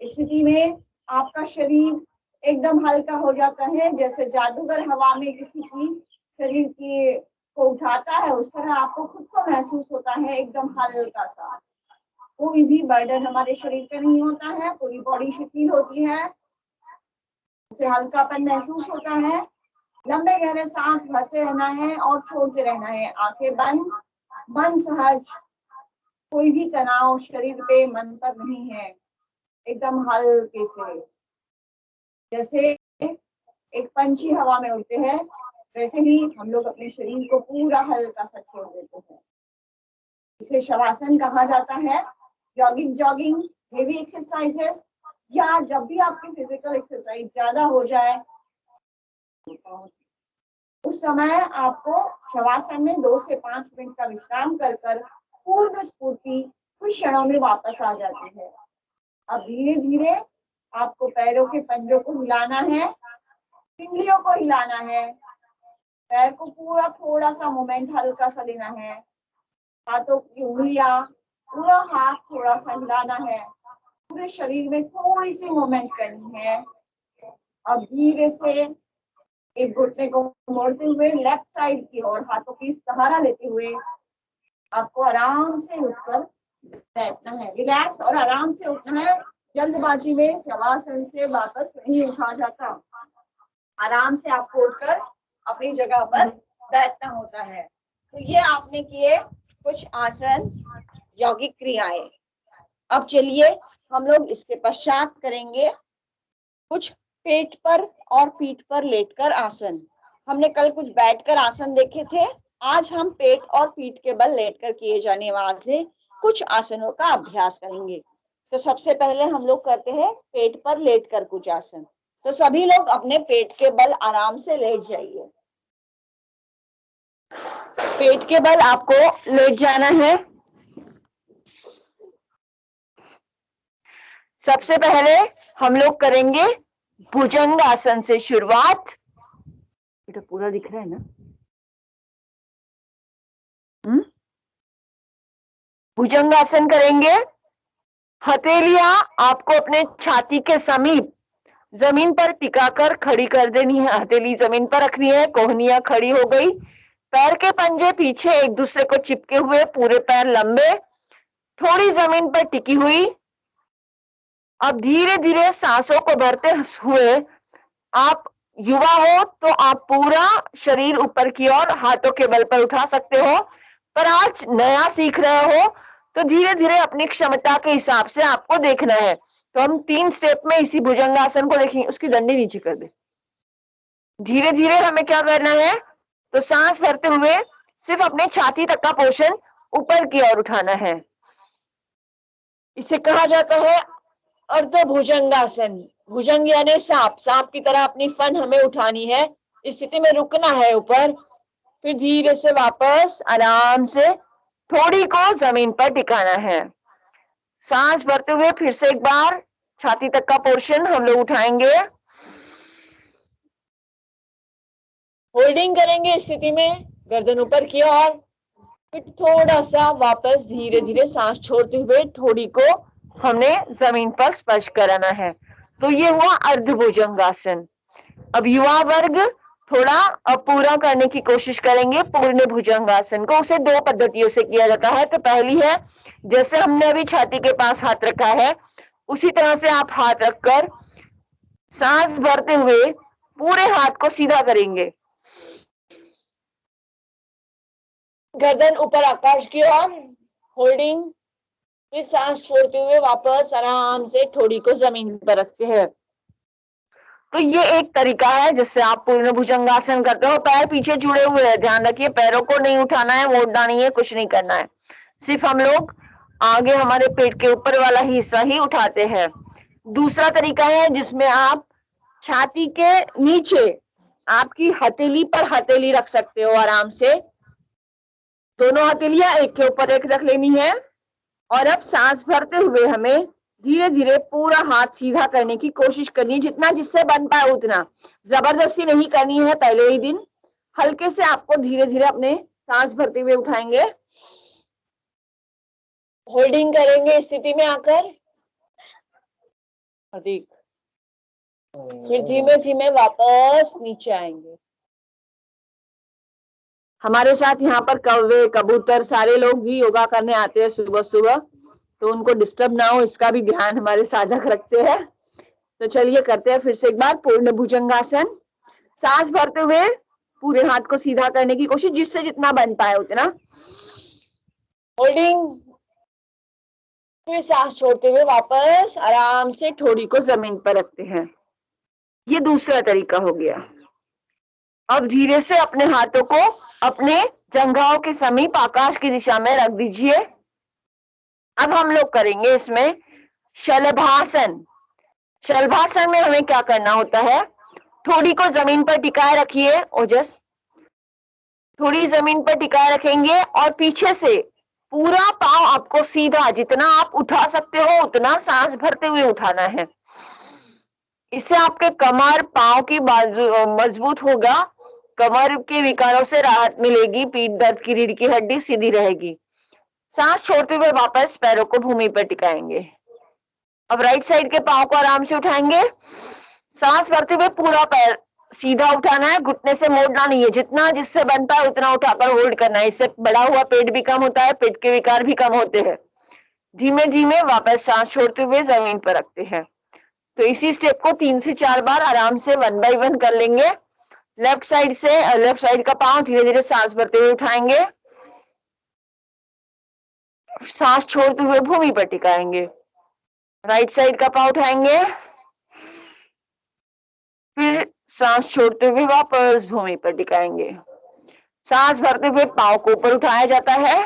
Speaker 1: इस स्थिति में आपका शरीर एकदम हल्का हो जाता है, जैसे जादूगर हवा में किसी की शरीर की को उठाता है, उस तरह आपको खुद को महसूस होता है एकदम हल्का सा। कोई भी बर्डन हमारे शरीर पे नहीं होता है, पूरी बॉडी शिथिल होती है, उसे हल्कापन महसूस होता है। लंबे गहरे सांस भरते रहना है और छोड़ते रहना है। आंखें बंद, मन सहज, कोई भी तनाव शरीर पे, मन पर नहीं है, एकदम हल्के से। जैसे एक पंछी हवा में उड़ते हैं वैसे ही हम लोग अपने शरीर को पूरा हल्का सा छोड़ देते हैं। इसे शवासन कहा जाता है। योगिक जॉगिंग, हेवी एक्सरसाइजेस या जब भी आपकी फिजिकल एक्सरसाइज ज्यादा हो जाए उस समय आपको शवासन में 2 से 5 मिनट का विश्राम कर पूर्ण स्फूर्ति कुछ क्षणों में वापस आ जाती है। अब धीरे धीरे आपको पैरों के पंजों को हिलाना है, पिंडलियों को हिलाना है, पैर को पूरा थोड़ा सा मूवमेंट हल्का सा देना है, हाथों की उंगलियां, पूरा हाथ थोड़ा सा हिलाना है, पूरे शरीर में थोड़ी सी मूवमेंट करनी है। अब धीरे से एक घुटने को मोड़ते हुए लेफ्ट साइड की ओर हाथों की सहारा लेते हुए आपको आराम से उठकर बैठना है। रिलैक्स और आराम से उठना है, जल्दबाजी में शवासन से वापस नहीं उठा जाता। आराम से आपको उठकर अपनी जगह पर बैठना होता है। तो ये आपने किए कुछ आसन, यौगिक क्रियाएं। अब चलिए हम लोग इसके पश्चात करेंगे कुछ पेट पर और पीठ पर लेटकर आसन। हमने कल कुछ बैठकर आसन देखे थे, आज हम पेट और पीठ के बल लेटकर किए जाने वाले कुछ आसनों का अभ्यास करेंगे। तो सबसे पहले हम लोग करते हैं पेट पर लेटकर कुछ आसन। तो सभी लोग अपने पेट के बल आराम से लेट जाइए। पेट के बल आपको लेट जाना है। सबसे पहले हम लोग करेंगे भुजंग आसन से शुरुआत। बेटा पूरा दिख रहा है ना? भुजंग आसन करेंगे। हथेलियां आपको अपने छाती के समीप जमीन पर टिकाकर खड़ी कर देनी है। हथेली जमीन पर रखनी है, कोहनियां खड़ी हो गई, पैर के पंजे पीछे एक दूसरे को चिपके हुए, पूरे पैर लंबे, थोड़ी जमीन पर टिकी हुई। अब धीरे धीरे सांसों को भरते हुए, आप युवा हो तो आप पूरा शरीर ऊपर की ओर हाथों के बल पर उठा सकते हो, पर आज नया सीख रहे हो तो धीरे धीरे अपनी क्षमता के हिसाब से आपको देखना है। तो हम 3 स्टेप में इसी भुजंगासन को देखेंगे। उसकी डंडी नीचे कर दे। धीरे धीरे हमें क्या करना है, तो सांस भरते हुए सिर्फ अपने छाती तक का पोर्शन ऊपर की ओर उठाना है। इसे कहा जाता है अर्ध भुजंगासन। भुजंग यानी सांप, सांप की तरह अपनी फन हमें उठानी है। इस स्थिति में रुकना है ऊपर, फिर धीरे से वापस आराम से थोड़ी को जमीन पर टिकाना है। सांस भरते हुए फिर से एक बार छाती तक का पोर्शन हम लोग उठाएंगे, होल्डिंग करेंगे। इस स्थिति में गर्दन ऊपर की ओर, फिर थोड़ा सा वापस धीरे धीरे सांस छोड़ते हुए थोड़ी को हमने जमीन पर स्पर्श कराना है। तो ये हुआ अर्धभुजंगासन। अब युवा वर्ग थोड़ा पूरा करने की कोशिश करेंगे पूर्ण भुजंगासन को। उसे 2 पद्धतियों से किया जाता है। तो पहली है, जैसे हमने अभी छाती के पास हाथ रखा है, उसी तरह से आप हाथ रखकर सांस भरते हुए पूरे हाथ को सीधा करेंगे, गर्दन ऊपर आकाश की ओर, होल्डिंग, फिर सांस छोड़ते हुए वापस आराम से थोड़ी को जमीन पर रखते हैं। तो ये एक तरीका है जिससे आप पूर्ण भुजंगासन करते हो। पैर पीछे जुड़े हुए हैं, ध्यान रखिए, पैरों को नहीं उठाना है, मोड़ना नहीं है, कुछ नहीं करना है। सिर्फ हम लोग आगे हमारे पेट के ऊपर वाला हिस्सा ही उठाते हैं। दूसरा तरीका है जिसमें आप छाती के नीचे आपकी हथेली पर हथेली रख सकते हो आराम से। दोनों हथेलियां एक के ऊपर एक रख लेनी है, और अब सांस भरते हुए हमें धीरे धीरे पूरा हाथ सीधा करने की कोशिश करनी है, जितना जिससे बन पाए उतना। जबरदस्ती नहीं करनी है पहले ही दिन, हल्के से आपको धीरे धीरे अपने सांस भरते हुए उठाएंगे, होल्डिंग करेंगे स्थिति में आकर, अधिक, फिर धीमे धीमे वापस नीचे आएंगे। हमारे साथ यहाँ पर कौवे, कबूतर, सारे लोग भी योगा करने आते हैं सुबह सुबह, तो उनको डिस्टर्ब ना हो इसका भी ध्यान हमारे साधक रखते हैं। तो चलिए करते हैं फिर से एक बार पूर्ण भुजंगासन। सांस भरते हुए पूरे हाथ को सीधा करने की कोशिश, जिससे जितना बन पाए उतना, होल्डिंग, फिर सांस छोड़ते हुए वापस आराम से थोड़ी को जमीन पर रखते हैं। ये दूसरा तरीका हो गया। अब धीरे से अपने हाथों को अपने जंघाओं के समीप आकाश की दिशा में रख दीजिए। अब हम लोग करेंगे इसमें शलभासन। शलभासन में हमें क्या करना होता है, थोड़ी को जमीन पर टिकाए रखिए, ओजस, थोड़ी जमीन पर टिकाए रखेंगे और पीछे से पूरा पांव आपको सीधा, जितना आप उठा सकते हो उतना सांस भरते हुए उठाना है। इससे आपके कमर, पांव की बाजू मजबूत होगा, कमर के विकारों से राहत मिलेगी, पीठ दर्द की रीढ़ की हड्डी सीधी रहेगी। सांस छोड़ते हुए वापस पैरों को भूमि पर टिकाएंगे। अब राइट साइड के पांव को आराम से उठाएंगे, सांस भरते हुए पूरा पैर सीधा उठाना है, घुटने से मोड़ना नहीं है, जितना जिससे बनता है उतना उठाकर होल्ड करना है। इससे बढ़ा हुआ पेट भी कम होता है, पेट के विकार भी कम होते हैं। धीमे धीमे वापस सांस छोड़ते हुए जमीन पर रखते हैं। तो इसी स्टेप को 3 से 4 बार आराम से 1 बाय 1 कर लेंगे। लेफ्ट साइड का पांव धीरे धीरे सांस भरते हुए उठाएंगे, सांस छोड़ते हुए भूमि पर टिकाएंगे। राइट साइड का पाँव उठाएंगे, फिर सांस छोड़ते हुए वापस भूमि पर टिकाएंगे। सांस भरते हुए पाँव को ऊपर उठाया जाता है,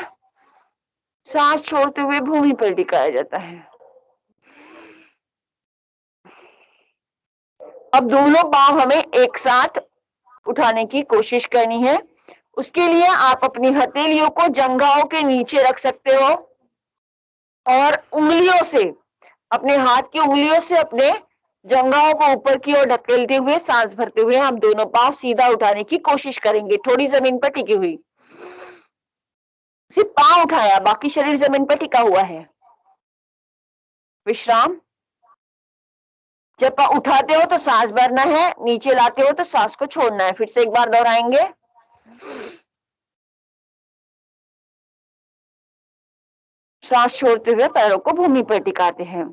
Speaker 1: सांस छोड़ते हुए भूमि पर टिकाया जाता है। अब दोनों पाँव हमें एक साथ उठाने की कोशिश करनी है। उसके लिए आप अपनी हथेलियों को जंघाओं के नीचे रख सकते हो और उंगलियों से, अपने हाथ की उंगलियों से अपने जंघाओं को ऊपर की ओर ढकेलते हुए सांस भरते हुए हम दोनों पांव सीधा उठाने की कोशिश करेंगे, थोड़ी जमीन पर टिकी हुई। सिर्फ पांव उठाया, बाकी शरीर जमीन पर टिका हुआ है। विश्राम। जब उठाते हो तो सांस भरना है, नीचे लाते हो तो सांस को छोड़ना है। फिर से एक बार दोहराएंगे। सांस छोड़ते हुए पैरों को भूमि पर टिकाते हैं।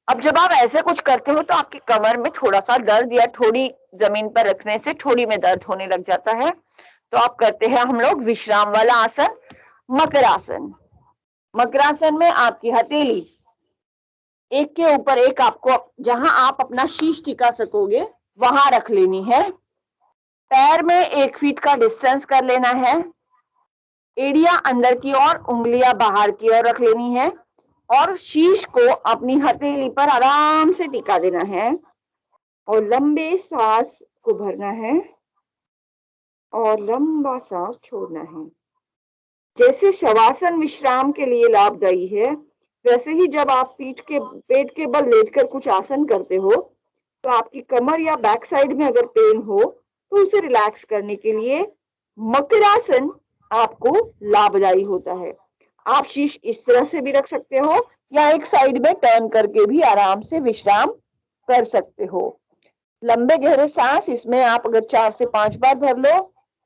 Speaker 1: अब जब आप ऐसे कुछ करते हो तो आपकी कमर में थोड़ा सा दर्द या थोड़ी जमीन पर रखने से थोड़ी में दर्द होने लग जाता है, तो आप करते हैं हम लोग विश्राम वाला आसन, मकरासन। मकरासन में आपकी हथेली एक के ऊपर एक, आपको जहां आप अपना शीश टिका सकोगे वहां रख लेनी है। पैर में 1 फीट का डिस्टेंस कर लेना है। एड़ियां अंदर की ओर, उंगलियां बाहर की ओर रख लेनी है और शीश को अपनी हथेली पर आराम से टिका देना है और लंबे सांस को भरना है और लंबा सांस छोड़ना है। जैसे शवासन विश्राम के लिए लाभदायी है, वैसे ही जब आप पेट के बल लेटकर कुछ आसन करते हो तो आपकी कमर या बैक साइड में अगर पेन हो तो उसे रिलैक्स करने के लिए मकरासन आपको लाभदायी होता है। आप शीश इस तरह से भी रख सकते हो या एक साइड में टर्न करके भी आराम से विश्राम कर सकते हो। लंबे गहरे सांस इसमें आप अगर 4 से 5 बार भर लो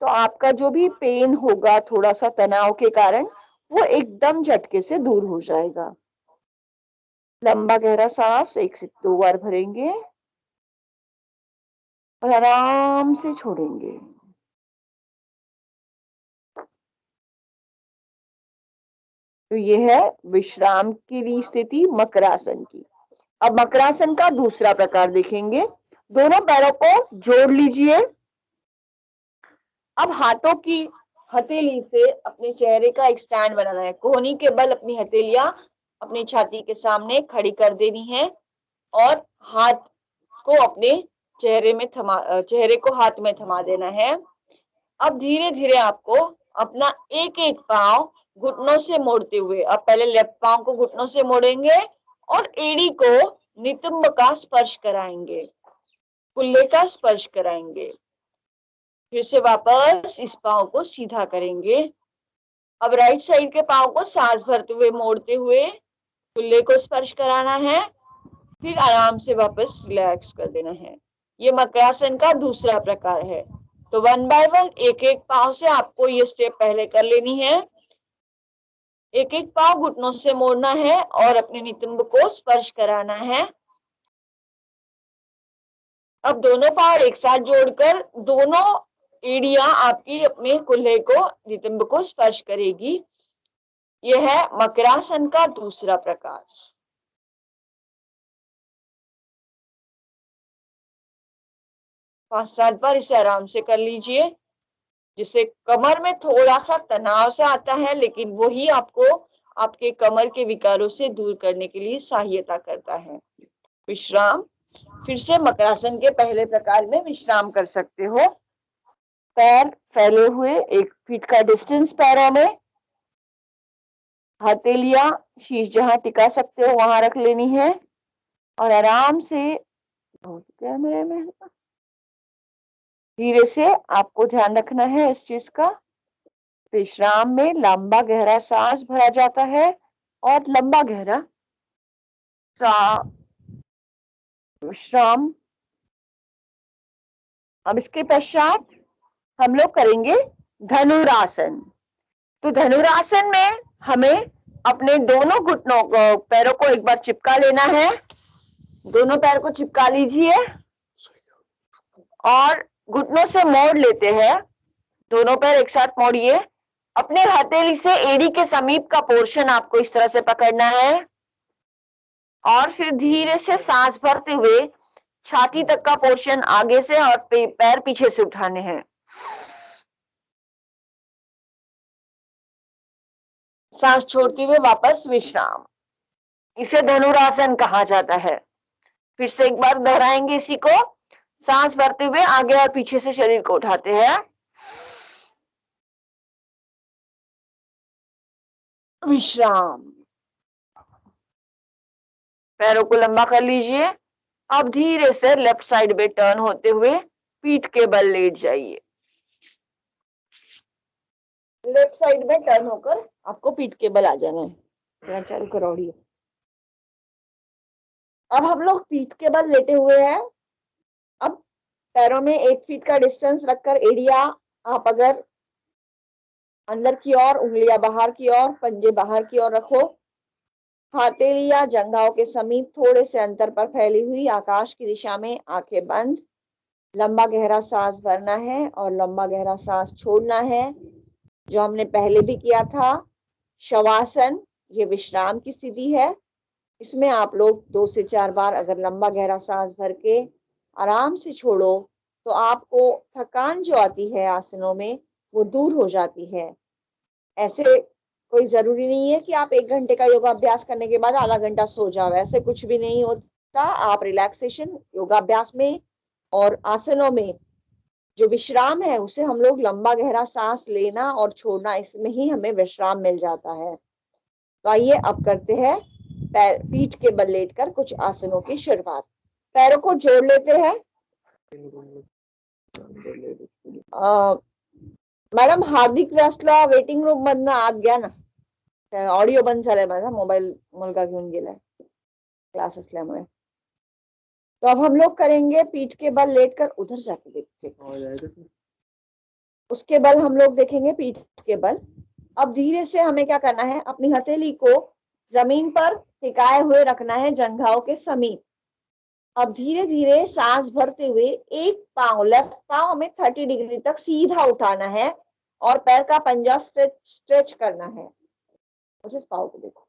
Speaker 1: तो आपका जो भी पेन होगा थोड़ा सा तनाव के कारण, वो एकदम झटके से दूर हो जाएगा। लंबा गहरा सांस 1 से 2 बार भरेंगे और आराम से छोड़ेंगे। तो ये है विश्राम की स्थिति मकरासन की। अब मकरासन का दूसरा प्रकार देखेंगे। दोनों पैरों को जोड़ लीजिए। अब हाथों की हथेली से अपने चेहरे का एक स्टैंड बनाना है। कोहनी के बल अपनी हथेलियां अपनी छाती के सामने खड़ी कर देनी है और हाथ को अपने चेहरे को हाथ में थमा देना है। अब धीरे धीरे आपको अपना एक एक पांव घुटनों से मोड़ते हुए, अब पहले लेफ्ट पांव को घुटनों से मोड़ेंगे और एड़ी को नितंब का स्पर्श कराएंगे, कुल्ले का स्पर्श कराएंगे। फिर से वापस इस पांव को सीधा करेंगे। अब राइट साइड के पांव को सांस भरते हुए मोड़ते हुए कुल्ले को स्पर्श कराना है, फिर आराम से वापस रिलैक्स कर देना है। ये मकरासन का दूसरा प्रकार है। तो 1 बाय 1 एक एक पांव से आपको ये स्टेप पहले कर लेनी है। एक एक पांव घुटनों से मोड़ना है और अपने नितंब को स्पर्श कराना है। अब दोनों पांव एक साथ जोड़कर दोनों एड़ियां आपकी अपने कुल्हे को, नितंब को स्पर्श करेगी। यह है मकरासन का दूसरा प्रकार। 5-7 बार इसे आराम से कर लीजिए, जिससे कमर में थोड़ा सा तनाव सा आता है, लेकिन वही आपको आपके कमर के विकारों से दूर करने के लिए सहायता करता है। विश्राम। फिर से मकरासन के पहले प्रकार में विश्राम कर सकते हो। पैर फैले हुए, 1 फीट का डिस्टेंस पैरों में, हथेलियां शीश जहां टिका सकते हो वहां रख लेनी है और आराम से कैमरे में धीरे से आपको ध्यान रखना है इस चीज का। विश्राम में लंबा गहरा सांस भरा जाता है और लंबा गहरा विश्राम। अब इसके पश्चात हम लोग करेंगे धनुरासन। तो धनुरासन में हमें अपने दोनों घुटनों को, पैरों को एक बार चिपका लेना है। दोनों पैर को चिपका लीजिए और घुटनों से मोड़ लेते हैं। दोनों पैर एक साथ मोड़िए। अपने हथेली से एड़ी के समीप का पोर्शन आपको इस तरह से पकड़ना है और फिर धीरे से सांस भरते हुए छाती तक का पोर्शन आगे से और पैर पीछे से उठाने हैं। सांस छोड़ते हुए वापस विश्राम। इसे धनुरासन कहा जाता है। फिर से एक बार दोहराएंगे इसी को। सांस भरते हुए आगे और पीछे से शरीर को उठाते हैं, विश्राम। पैरों को लंबा कर लीजिए। अब धीरे से लेफ्ट साइड में टर्न होते हुए पीठ के बल लेट जाइए। लेफ्ट साइड में टर्न होकर आपको पीठ के बल आ जाना है। चालू करो ऑडियो। अब हम लोग पीठ के बल लेटे हुए हैं। अब पैरों में 1 फीट का डिस्टेंस रखकर एड़िया आप अगर अंदर की ओर, उंगलियां बाहर की ओर, पंजे बाहर की ओर रखो। हथेलियां जंघाओं के समीप थोड़े से अंतर पर फैली हुई आकाश की दिशा में, आंखें बंद। लंबा गहरा सांस भरना है और लंबा गहरा सांस छोड़ना है, जो हमने पहले भी किया था। शवासन, ये विश्राम की स्थिति है। इसमें आप लोग 2 से 4 बार अगर लंबा गहरा सांस भर के आराम से छोड़ो तो आपको थकान जो आती है आसनों में वो दूर हो जाती है। ऐसे कोई जरूरी नहीं है कि आप 1 घंटे का योगाभ्यास करने के बाद आधा घंटा सो जाओ, ऐसे कुछ भी नहीं होता। आप रिलैक्सेशन योगाभ्यास में और आसनों में जो विश्राम है उसे हम लोग लंबा गहरा सांस लेना और छोड़ना, इसमें ही हमें विश्राम मिल जाता है। तो आइए अब करते हैं पीठ के बल लेटकर कुछ आसनों की शुरुआत। पैरों को जोड़ लेते हैं। मॅडम हार्दिक व्यासला वेटिंग रूम मधनं आत घ्या ना. ऑडिओ बंद झालाय माझा, मोबाईल मुलगा घेऊन गेलाय क्लास असल्यामुळे. तो अब हम लोग करेंगे पीठ के बल लेटकर, उधर जाके देखते, उसके बल हम लोग देखेंगे पीठ के बल। अब धीरे से हमें क्या करना है, अपनी हथेली को जमीन पर टिकाए हुए रखना है जंघाओं के समीप। अब धीरे धीरे सांस भरते हुए एक पांव, लेफ्ट पांव हमें 30 डिग्री तक सीधा उठाना है और पैर का पंजा स्ट्रेच करना है। मुझे इस पांव को देखो,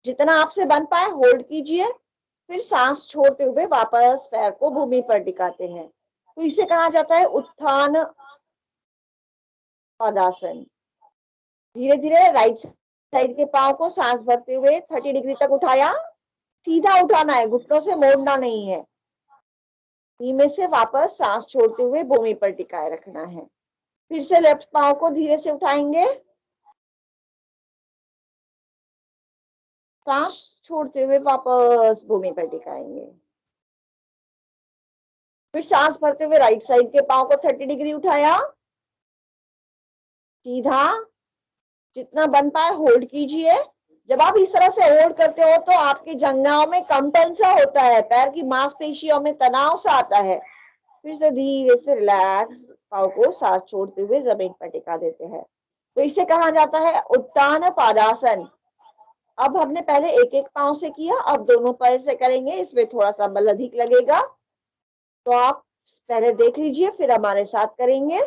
Speaker 1: जितना आपसे बन पाए होल्ड कीजिए। फिर सांस छोड़ते हुए वापस पैर को भूमि पर टिकाते हैं। तो इसे कहा जाता है उत्थान पदासन। धीरे धीरे राइट साइड के पांव को सांस भरते हुए 30 डिग्री तक उठाया, सीधा उठाना है, घुटनों से मोड़ना नहीं है। धीमे से वापस सांस छोड़ते हुए भूमि पर टिकाए रखना है। फिर से लेफ्ट पांव को धीरे से उठाएंगे, सांस छोड़ते हुए वापस भूमि पर टिकाएंगे। फिर सांस भरते हुए राइट साइड के पांव को 30 डिग्री उठाया, सीधा, जितना बन पाए होल्ड कीजिए। जब आप इस तरह से होल्ड करते हो तो आपकी जंघाओं में कंपन सा होता है, पैर की मांसपेशियों में तनाव सा आता है। फिर से धीरे से रिलैक्स पांव को सांस छोड़ते हुए जमीन पर टिका देते हैं। तो इसे कहा जाता है उत्तान पादासन। अब हमने पहले एक एक पांव से किया, अब दोनों पैर से करेंगे, इसमें थोड़ा सा बल अधिक लगेगा। तो आप पहले देख लीजिए, फिर हमारे साथ करेंगे।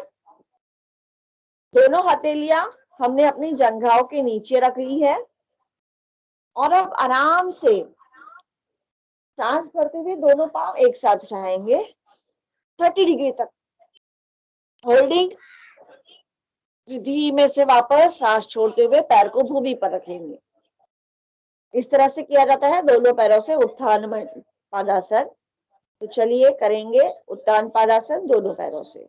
Speaker 1: दोनों हथेलियां हमने अपनी जंघाओं के नीचे रख ली है और अब आराम से सांस भरते हुए दोनों पांव एक साथ उठाएंगे 30 डिग्री तक, होल्डिंग। धीमे से वापस सांस छोड़ते हुए पैर को भूमि पर रखेंगे। इस तरह से किया जाता है दोनों पैरों से उत्थान पादासन। तो चलिए करेंगे उत्तान पादासन दोनों पैरों से।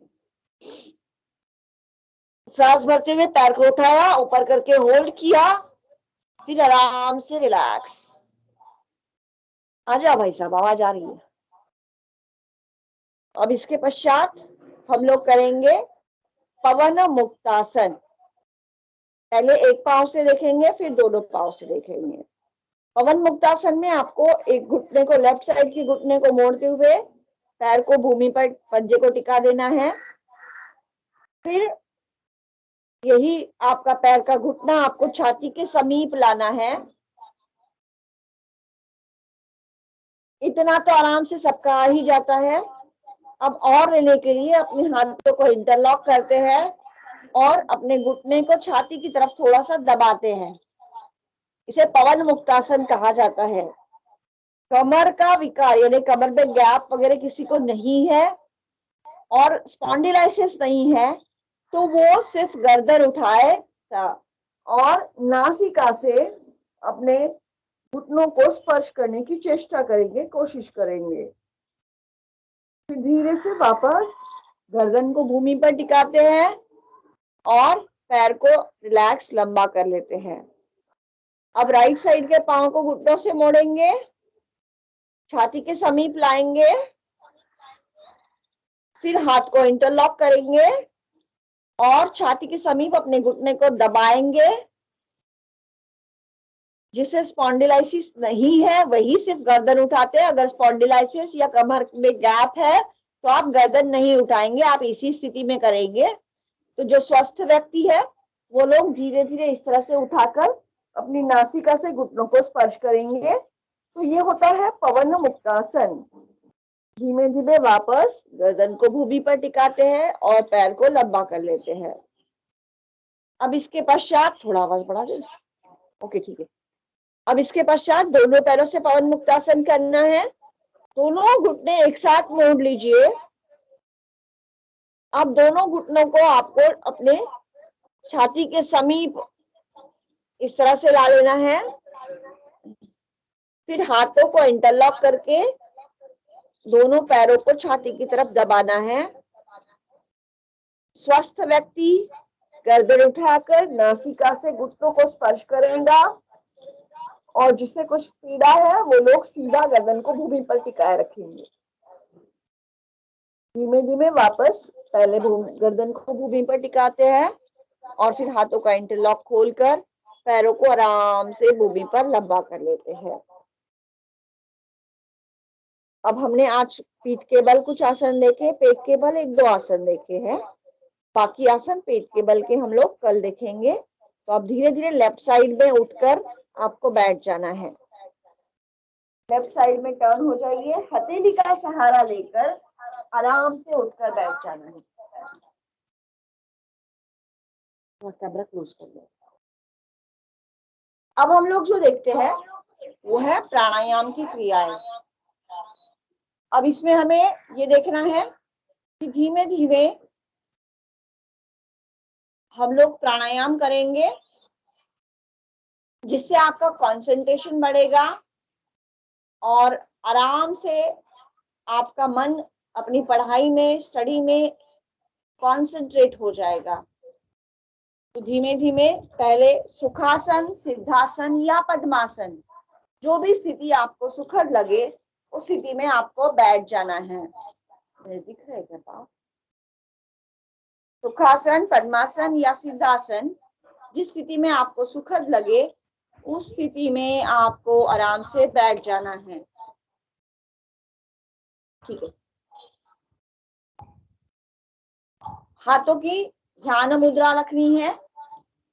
Speaker 1: सांस भरते हुए पैर को उठाया, ऊपर करके होल्ड किया, फिर आराम से रिलैक्स। आ जाओ भाई साहब, आवाज आ रही है। अब इसके पश्चात हम लोग करेंगे पवन मुक्तासन। पहले एक पांव से देखेंगे, फिर दोनों पांव से देखेंगे। पवन मुक्तासन में आपको एक घुटने को, लेफ्ट साइड की घुटने को मोड़ते हुए पैर को भूमि पर, पंजे को टिका देना है। फिर यही आपका पैर का घुटना आपको छाती के समीप लाना है। इतना तो आराम से सबका आ ही जाता है। अब और लेने के लिए अपने हाथों को इंटरलॉक करते हैं और अपने घुटने को छाती की तरफ थोड़ा सा दबाते हैं। इसे पवन मुक्तासन कहा जाता है। कमर का विकार यानी कमर में गैप वगैरह किसी को नहीं है और स्पॉन्डिलाइसिस नहीं है तो वो सिर्फ गर्दन उठाए और नासिका से अपने घुटनों को स्पर्श करने की चेष्टा करेंगे, कोशिश करेंगे। फिर धीरे से वापस गर्दन को भूमि पर टिकाते हैं और पैर को रिलैक्स लंबा कर लेते हैं। अब राइट साइड के पांव को घुटनों से मोड़ेंगे, छाती के समीप लाएंगे, फिर हाथ को इंटरलॉक करेंगे और छाती के समीप अपने घुटने को दबाएंगे। जिसे स्पॉन्डिलाइसिस नहीं है वही सिर्फ गर्दन उठाते हैं। अगर स्पॉन्डिलाइसिस या कमर में गैप है तो आप गर्दन नहीं उठाएंगे, आप इसी स्थिति में करेंगे। तो जो स्वस्थ व्यक्ति है वो लोग धीरे धीरे इस तरह से उठाकर अपनी नासिका से घुटनों को स्पर्श करेंगे। तो ये होता है पवन मुक्तासन। धीमे धीमे वापस गर्दन को भूमि पर टिकाते हैं और पैर को लंबा कर लेते हैं। अब इसके पश्चात थोड़ा आवाज बढ़ा दे, ओके ठीक है। अब इसके पश्चात दोनों पैरों से पवन मुक्तासन करना है। दोनों घुटने एक साथ मोड़ लीजिए। अब दोनों घुटनों को आपको अपने छाती के समीप इस तरह से ला लेना है। फिर हाथों को इंटरलॉक करके दोनों पैरों को छाती की तरफ दबाना है। स्वस्थ व्यक्ति गर्दन उठाकर नासिका से घुटनों को स्पर्श करेगा और जिससे कुछ पीड़ा है वो लोग सीधा गर्दन को भूमि पर टिकाए रखेंगे। धीमे धीमे वापस पहले गर्दन को भूमि पर टिकाते हैं और फिर हाथों का इंटरलॉक खोलकर पैरों को आराम से भूमि पर लंबा कर लेते हैं। अब हमने आज पीठ के बल कुछ आसन देखे, पेट के बल 1-2 आसन देखे हैं। बाकी आसन पेट के बल के हम लोग कल देखेंगे। तो अब धीरे धीरे लेफ्ट साइड में उठकर आपको बैठ जाना है। लेफ्ट साइड में टर्न हो जाइए, हथेली का सहारा लेकर आराम से उठकर बैठ जाना है। कैमरा क्लोज कर लो। अब हम लोग जो देखते हैं वो है प्राणायाम की क्रियाएं। अब इसमें हमें ये देखना है कि धीमे धीमे हम लोग प्राणायाम करेंगे जिससे आपका कंसंट्रेशन बढ़ेगा और आराम से आपका मन अपनी पढ़ाई में, स्टडी में कंसंट्रेट हो जाएगा। तो धीमे धीमे पहले सुखासन, सिद्धासन या पद्मासन, जो भी स्थिति आपको सुखद लगे उस स्थिति में आपको बैठ जाना है। दिख रहा है क्या पाँव? सुखासन, पद्मासन या सिद्धासन, जिस स्थिति में आपको सुखद लगे उस स्थिति में आपको आराम से बैठ जाना है। ठीक है। हाथों की ध्यान मुद्रा रखनी है।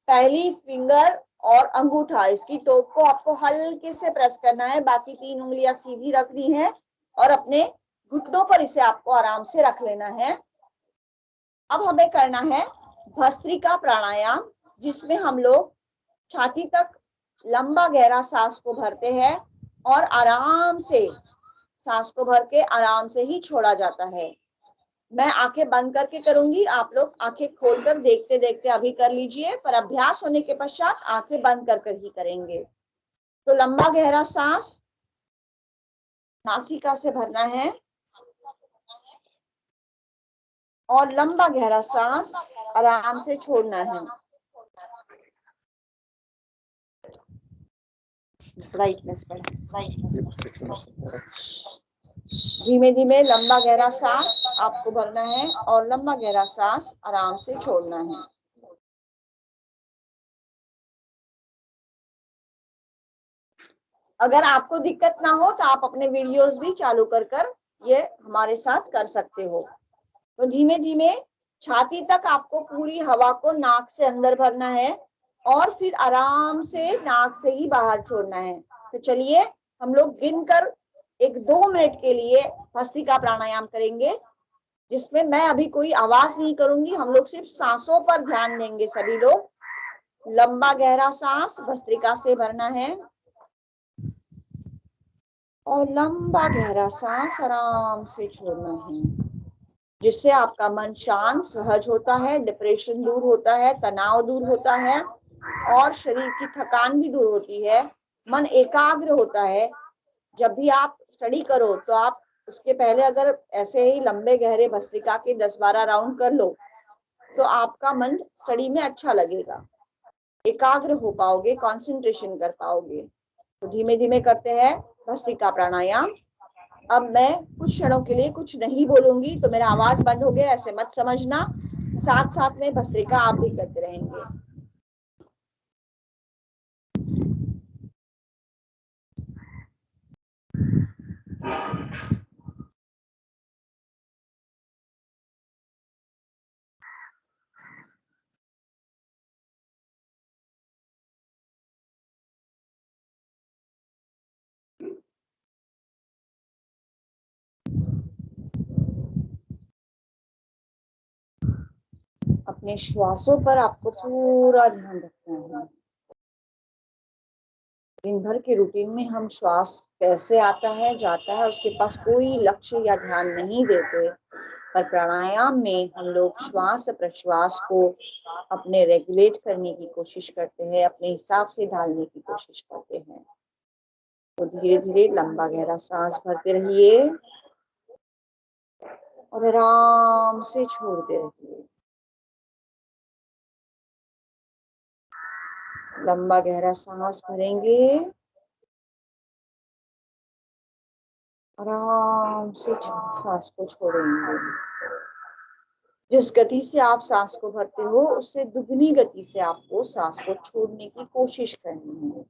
Speaker 1: पहली फिंगर और अंगूठा, इसकी टोप को आपको हल्के से प्रेस करना है। बाकी 3 उंगलियां सीधी रखनी है और अपने घुटनों पर इसे आपको आराम से रख लेना है। अब हमें करना है भस्त्रिका प्राणायाम, जिसमें हम लोग छाती तक लंबा गहरा सांस को भरते हैं और आराम से सांस को भर के आराम से ही छोड़ा जाता है। मैं आंखें बंद करके करूंगी, आप लोग आंखें खोलकर देखते देखते अभी कर लीजिए, पर अभ्यास होने के पश्चात आंखें बंद कर ही करेंगे। तो लंबा गहरा सांस नासिका से भरना है और लंबा गहरा सांस आराम से छोड़ना है। ब्राइटनेस धीमे धीमे लंबा गहरा सांस आपको भरना है और लंबा गहरा सांस आराम से छोड़ना है। अगर आपको दिक्कत ना हो तो आप अपने वीडियोस भी चालू कर ये हमारे साथ कर सकते हो। तो धीमे धीमे छाती तक आपको पूरी हवा को नाक से अंदर भरना है और फिर आराम से नाक से ही बाहर छोड़ना है। तो चलिए हम लोग गिनकर 1-2 मिनट के लिए भस्त्रिका प्राणायाम करेंगे, जिसमें मैं अभी कोई आवाज नहीं करूंगी। हम लोग सिर्फ सांसों पर ध्यान देंगे सभी लोग। लंबा गहरा सांस भस्त्रिका से भरना है और लंबा गहरा सांस आराम से छोड़ना है, जिससे आपका मन शांत सहज होता है, डिप्रेशन दूर होता है, तनाव दूर होता है और शरीर की थकान भी दूर होती है, मन एकाग्र होता है। जब भी आप स्टडी करो तो आप उसके पहले अगर ऐसे ही लंबे गहरे भस्त्रिका के 10-12 राउंड कर लो तो आपका मन स्टडी में अच्छा लगेगा, एकाग्र हो पाओगे, कंसंट्रेशन कर पाओगे। तो धीमे धीमे करते हैं भस्त्रिका प्राणायाम। अब मैं कुछ क्षणों के लिए कुछ नहीं बोलूंगी तो मेरा आवाज बंद हो गया ऐसे मत समझना, साथ साथ में भस्त्रिका आप भी करते रहेंगे। अपने श्वासों पर आपको पूरा ध्यान रखना है। दिन भर के रूटीन में हम श्वास कैसे आता है जाता है उसके पास कोई लक्ष्य या ध्यान नहीं देते, पर प्राणायाम में हम लोग श्वास प्रश्वास को अपने रेगुलेट करने की कोशिश करते हैं, अपने हिसाब से ढालने की कोशिश करते हैं। तो धीरे धीरे लंबा गहरा सांस भरते रहिए और आराम से छोड़ते रहिए। लंबा गहरा सांस भरेंगे, आराम से सांस को छोड़ेंगे। जिस गति से आप सांस को भरते हो उससे दुगनी गति से आपको सांस को छोड़ने की कोशिश करनी है।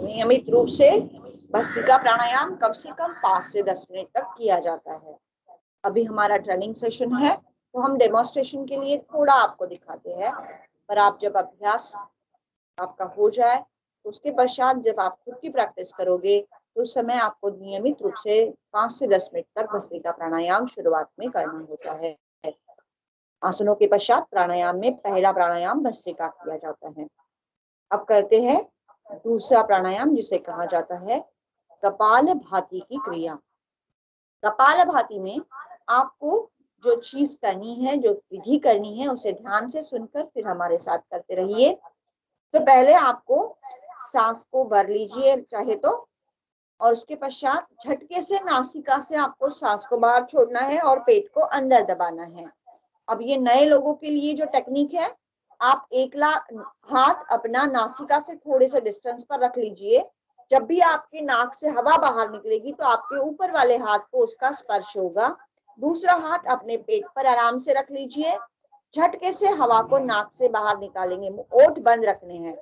Speaker 1: नियमित रूप से भस्त्रिका प्राणायाम कम से कम 5 से 10 मिनट तक किया जाता है। अभी हमारा ट्रेनिंग सेशन है तो हम डेमोन्स्ट्रेशन के लिए थोड़ा आपको दिखाते हैं, पर आप जब अभ्यास आपका हो जाए तो उसके पश्चात जब आप खुद की प्रैक्टिस करोगे तो उस समय आपको नियमित रूप से 5 से 10 मिनट तक भस्त्रिका प्राणायाम शुरुआत में करना होता है। आसनों के पश्चात प्राणायाम में पहला प्राणायाम भस्त्रिका किया जाता है। अब करते हैं दूसरा प्राणायाम जिसे कहा जाता है कपालभाति की क्रिया। कपालभाति में आपको जो चीज करनी है, जो विधि करनी है उसे ध्यान से सुनकर फिर हमारे साथ करते रहिए। तो पहले आपको सांस को भर लीजिए चाहे तो, और उसके पश्चात झटके से नासिका से आपको सांस को बाहर छोड़ना है और पेट को अंदर दबाना है। अब ये नए लोगों के लिए जो टेक्निक है, आप हाथ अपना नासिका से थोड़े से डिस्टेंस पर रख लीजिए। जब भी आपकी नाक से हवा बाहर निकलेगी तो आपके ऊपर वाले हाथ को उसका स्पर्श होगा। दूसरा हाथ अपने पेट पर आराम से रख लीजिए, झटके से हवा को नाक से बाहर निकालेंगे, ओठ बंद रखने हैं।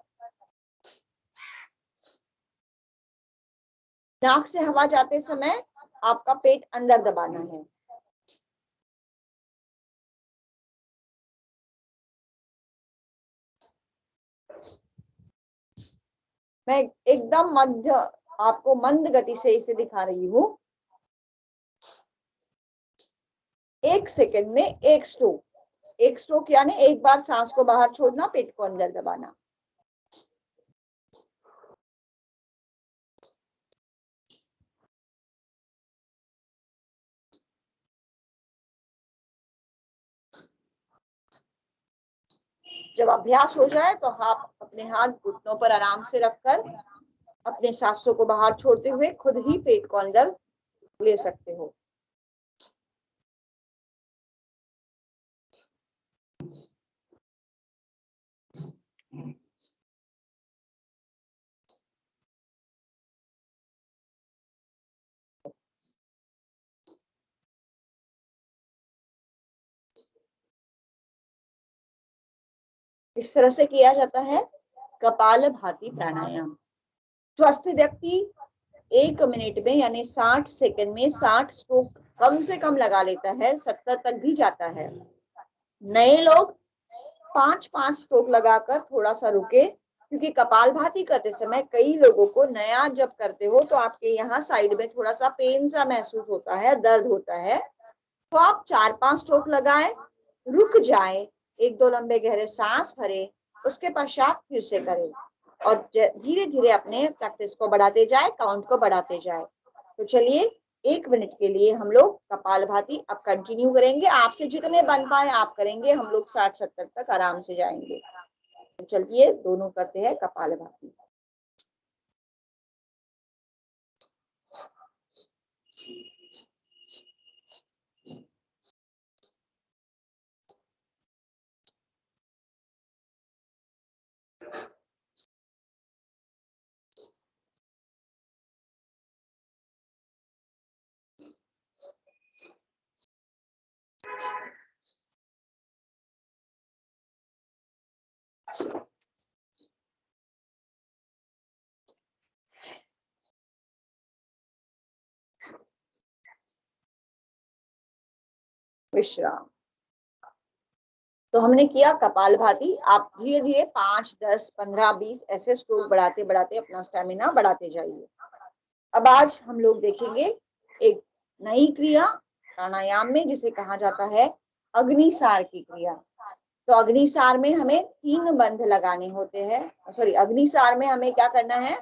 Speaker 1: नाक से हवा जाते समय आपका पेट अंदर दबाना है। मैं एकदम मध्य आपको मंद गति से इसे दिखा रही हूँ। 1 सेकंड में एक स्ट्रोक यानी एक बार सांस को बाहर छोड़ना, पेट को अंदर दबाना। जब अभ्यास हो जाए तो आप अपने हाथ घुटनों पर आराम से रखकर अपने सांसों को बाहर छोड़ते हुए खुद ही पेट को अंदर ले सकते हो। इस तरह से किया जाता है कपालभाति प्राणायाम। स्वस्थ व्यक्ति 1 मिनट में यानी 60 सेकंड में 60 स्ट्रोक कम से कम लगा लेता है, 70 तक भी जाता है। नए लोग 5-5 स्ट्रोक लगाकर थोड़ा सा रुके, क्योंकि कपालभाति करते समय कई लोगों को नया जब करते हो तो आपके यहाँ साइड में थोड़ा सा पेन सा महसूस होता है, दर्द होता है, तो आप 4-5 स्ट्रोक लगाएं, रुक जाएं, 1-2 लंबे गहरे सांस भरें, उसके पश्चात फिर से करें और धीरे धीरे अपने प्रैक्टिस को बढ़ाते जाए, काउंट को बढ़ाते जाए। तो चलिए 1 मिनट के लिए हम लोग कपालभाति अब कंटिन्यू करेंगे। आपसे जितने बन पाए आप करेंगे, हम लोग 60-70 तक आराम से जाएंगे। तो चलिए दोनों करते हैं कपालभाति। विश्राम। तो हमने किया कपालभाति। आप धीरे धीरे 5, 10, 15, 20 ऐसे स्ट्रोक बढ़ाते बढ़ाते अपना स्टेमिना बढ़ाते जाइए। अब आज हम लोग देखेंगे एक नई क्रिया प्राणायाम में, जिसे कहा जाता है अग्निसार की क्रिया। तो अग्निसार में हमें 3 बंध लगाने होते हैं। सॉरी, अग्निसार में हमें क्या करना है,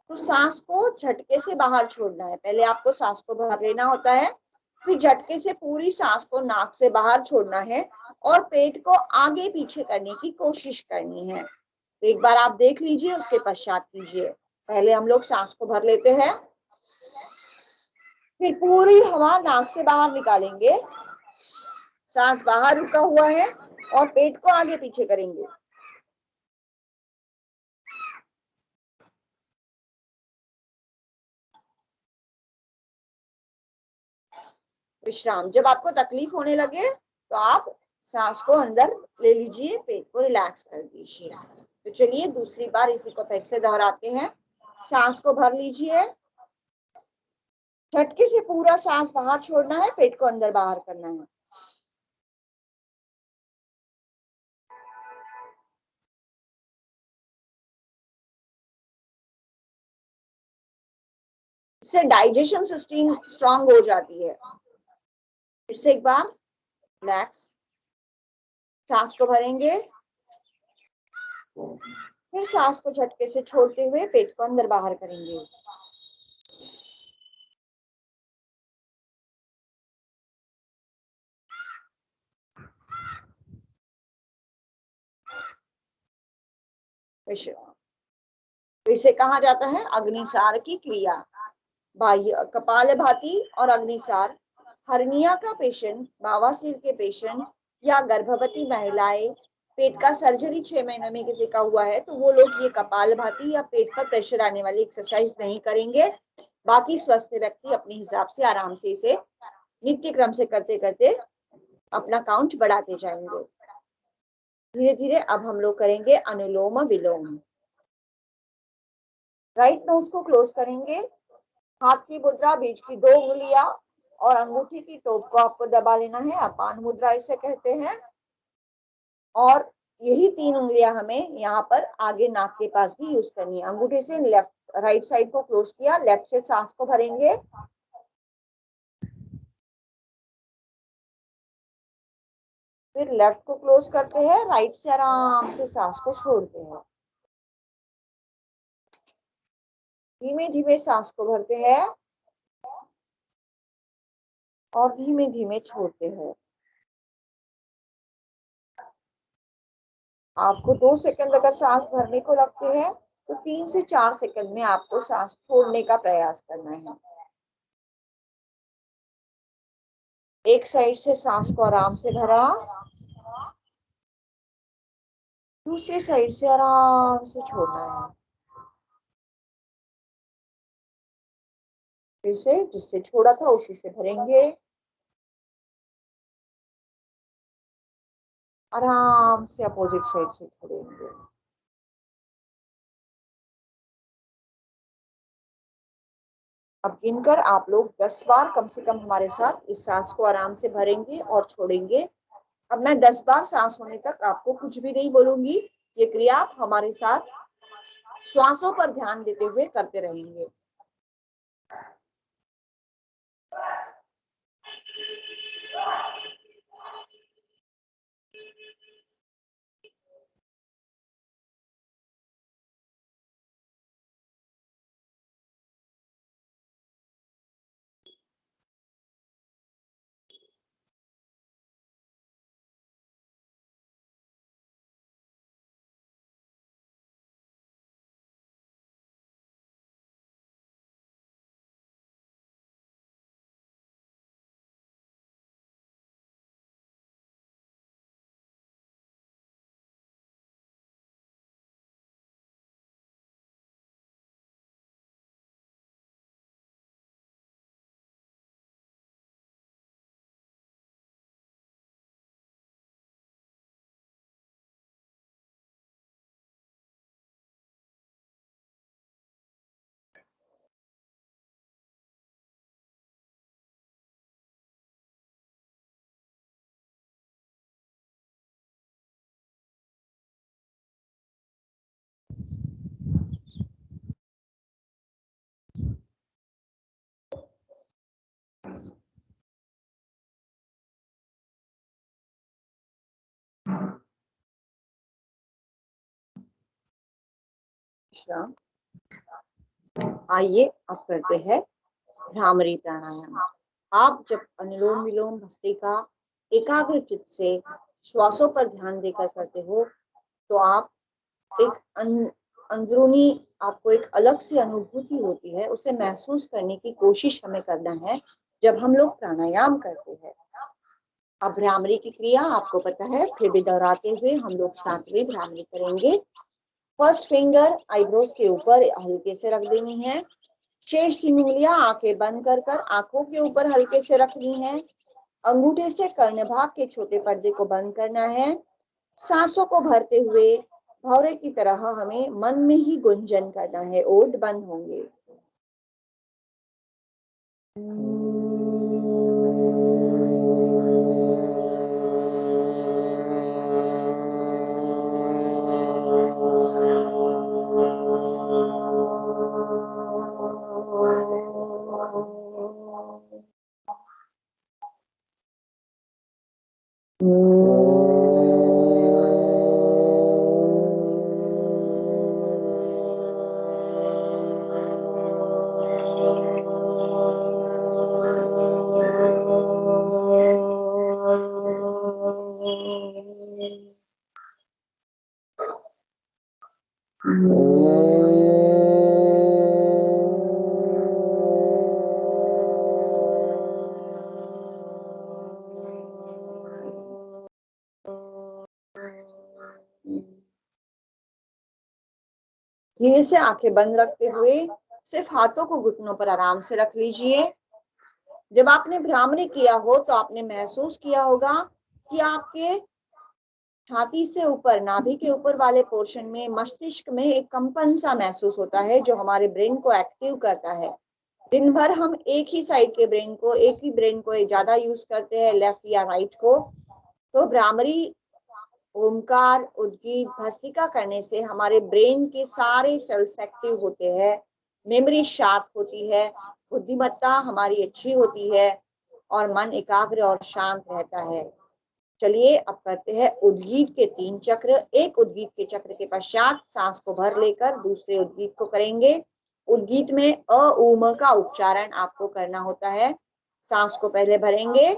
Speaker 1: तो सांस को झटके से बाहर छोड़ना है। पहले आपको सांस को भर लेना होता है, फिर झटके से पूरी सांस को नाक से बाहर छोड़ना है और पेट को आगे पीछे करने की कोशिश करनी है। तो एक बार आप देख लीजिए, उसके पश्चात कीजिए। पहले हम लोग सांस को भर लेते हैं, फिर पूरी हवा नाक से बाहर निकालेंगे, सांस बाहर रुका हुआ है और पेट को आगे पीछे करेंगे। विश्राम। जब आपको तकलीफ होने लगे तो आप सांस को अंदर ले लीजिए, पेट को रिलैक्स कर दीजिए। तो चलिए दूसरी बार इसी को फिर से दोहराते हैं। सांस को भर लीजिए, झटके से पूरा सांस बाहर छोड़ना है, पेट को अंदर बाहर करना है। इससे डाइजेशन सिस्टम स्ट्रांग हो जाती है। फिर से एक बार रिलैक्स, सांस को भरेंगे, फिर सांस को झटके से छोड़ते हुए पेट को अंदर बाहर करेंगे। विश्राम। तो इसे कहा जाता है अग्निसार की क्रिया। बाह्य कपालभाति और अग्निसार हर्निया का पेशेंट, बवासीर के पेशेंट या गर्भवती महिलाएं, पेट का सर्जरी 6 महीने में किसी का हुआ है तो वो लोग ये कपालभाति या पेट पर प्रेशर आने वाली एक्सरसाइज नहीं करेंगे। बाकी स्वस्थ व्यक्ति अपने हिसाब से आराम से इसे नित्य क्रम से करते करते अपना काउंट बढ़ाते जाएंगे। धीरे धीरे अब हम लोग करेंगे अनुलोम विलोम। राइट नोज को क्लोज करेंगे, हाथ की मुद्रा, बीच की 2 उंगलियां और अंगूठी की टोप को आपको दबा लेना है, अपान मुद्रा इसे कहते हैं। और यही 3 उंगलियां हमें यहाँ पर आगे नाक के पास भी यूज करनी है। अंगूठे से लेफ्ट राइट साइड को क्लोज किया, लेफ्ट से सांस को भरेंगे, फिर लेफ्ट को क्लोज करते हैं, राइट से आराम से सांस को छोड़ते हैं। धीमे धीमे सांस को भरते हैं और धीमे धीमे छोड़ते हैं। आपको 2 सेकंड अगर सांस भरने को लगते हैं तो 3 से 4 सेकंड में आपको सांस छोड़ने का प्रयास करना है। एक साइड से सांस को आराम से भरा, दूसरी साइड से आराम से छोड़ना है। फिर से जिससे छोड़ा था उसी से भरेंगे, आराम से अपोजिट साइड से छोड़ेंगे। अब गिनकर आप लोग 10 बार कम से कम हमारे साथ इस सांस को आराम से भरेंगे और छोड़ेंगे। अब मैं 10 बार सांस होने तक आपको कुछ भी नहीं बोलूंगी। ये क्रिया आप हमारे साथ श्वासों पर ध्यान देते हुए करते रहेंगे। विश्राम। आइए अब करते हैं भ्रामरी प्राणायाम। आप जब अनुलोम विलोम भस्त्रिका एकाग्र चित्त से श्वासों पर ध्यान देकर करते हो तो आप एक अंदरूनी आपको एक अलग सी अनुभूति होती है, उसे महसूस करने की कोशिश हमें करना है जब हम लोग प्राणायाम करते हैं। अब भ्रामरी की क्रिया आपको पता है, फिर भी दोहराते हुए हम लोग 7वीं भ्रामरी करेंगे। फर्स्ट फिंगर आईब्रोज के ऊपर हल्के से रख देनी है। शेष 3 उंगलियां आंखें बंद कर कर आंखों के ऊपर हल्के से रखनी है। अंगूठे से कर्ण भाग के छोटे पर्दे को बंद करना है। सांसों को भरते हुए भौरे की तरह हमें मन में ही गुंजन करना है। ओठ बंद होंगे। धीरे से आंखें बंद रखते हुए सिर्फ हाथों को घुटनों पर आराम से रख लीजिए। जब आपने भ्रामरी किया हो तो आपने महसूस किया होगा कि आपके छाती से ऊपर नाभि के ऊपर वाले पोर्शन में मस्तिष्क में एक कंपन सा महसूस होता है जो हमारे ब्रेन को एक्टिव करता है। दिन भर हम एक ही साइड के ब्रेन को एक ही ब्रेन को ज्यादा यूज करते हैं, लेफ्ट या राइट को। तो भ्रामरी ओमकार उद्गीत भस्त्रिका करने से हमारे ब्रेन के सारे सेल्स एक्टिव होते हैं, मेमोरी शार्प होती है, बुद्धिमत्ता हमारी अच्छी होती है और मन एकाग्र और शांत रहता है। चलिए अब करते हैं उद्गीत के 3 चक्र। एक उद्गीत के चक्र के पश्चात सांस को भर लेकर दूसरे उद्गीत को करेंगे। उद्गीत में अ उ म का उच्चारण आपको करना होता है। सांस को पहले भरेंगे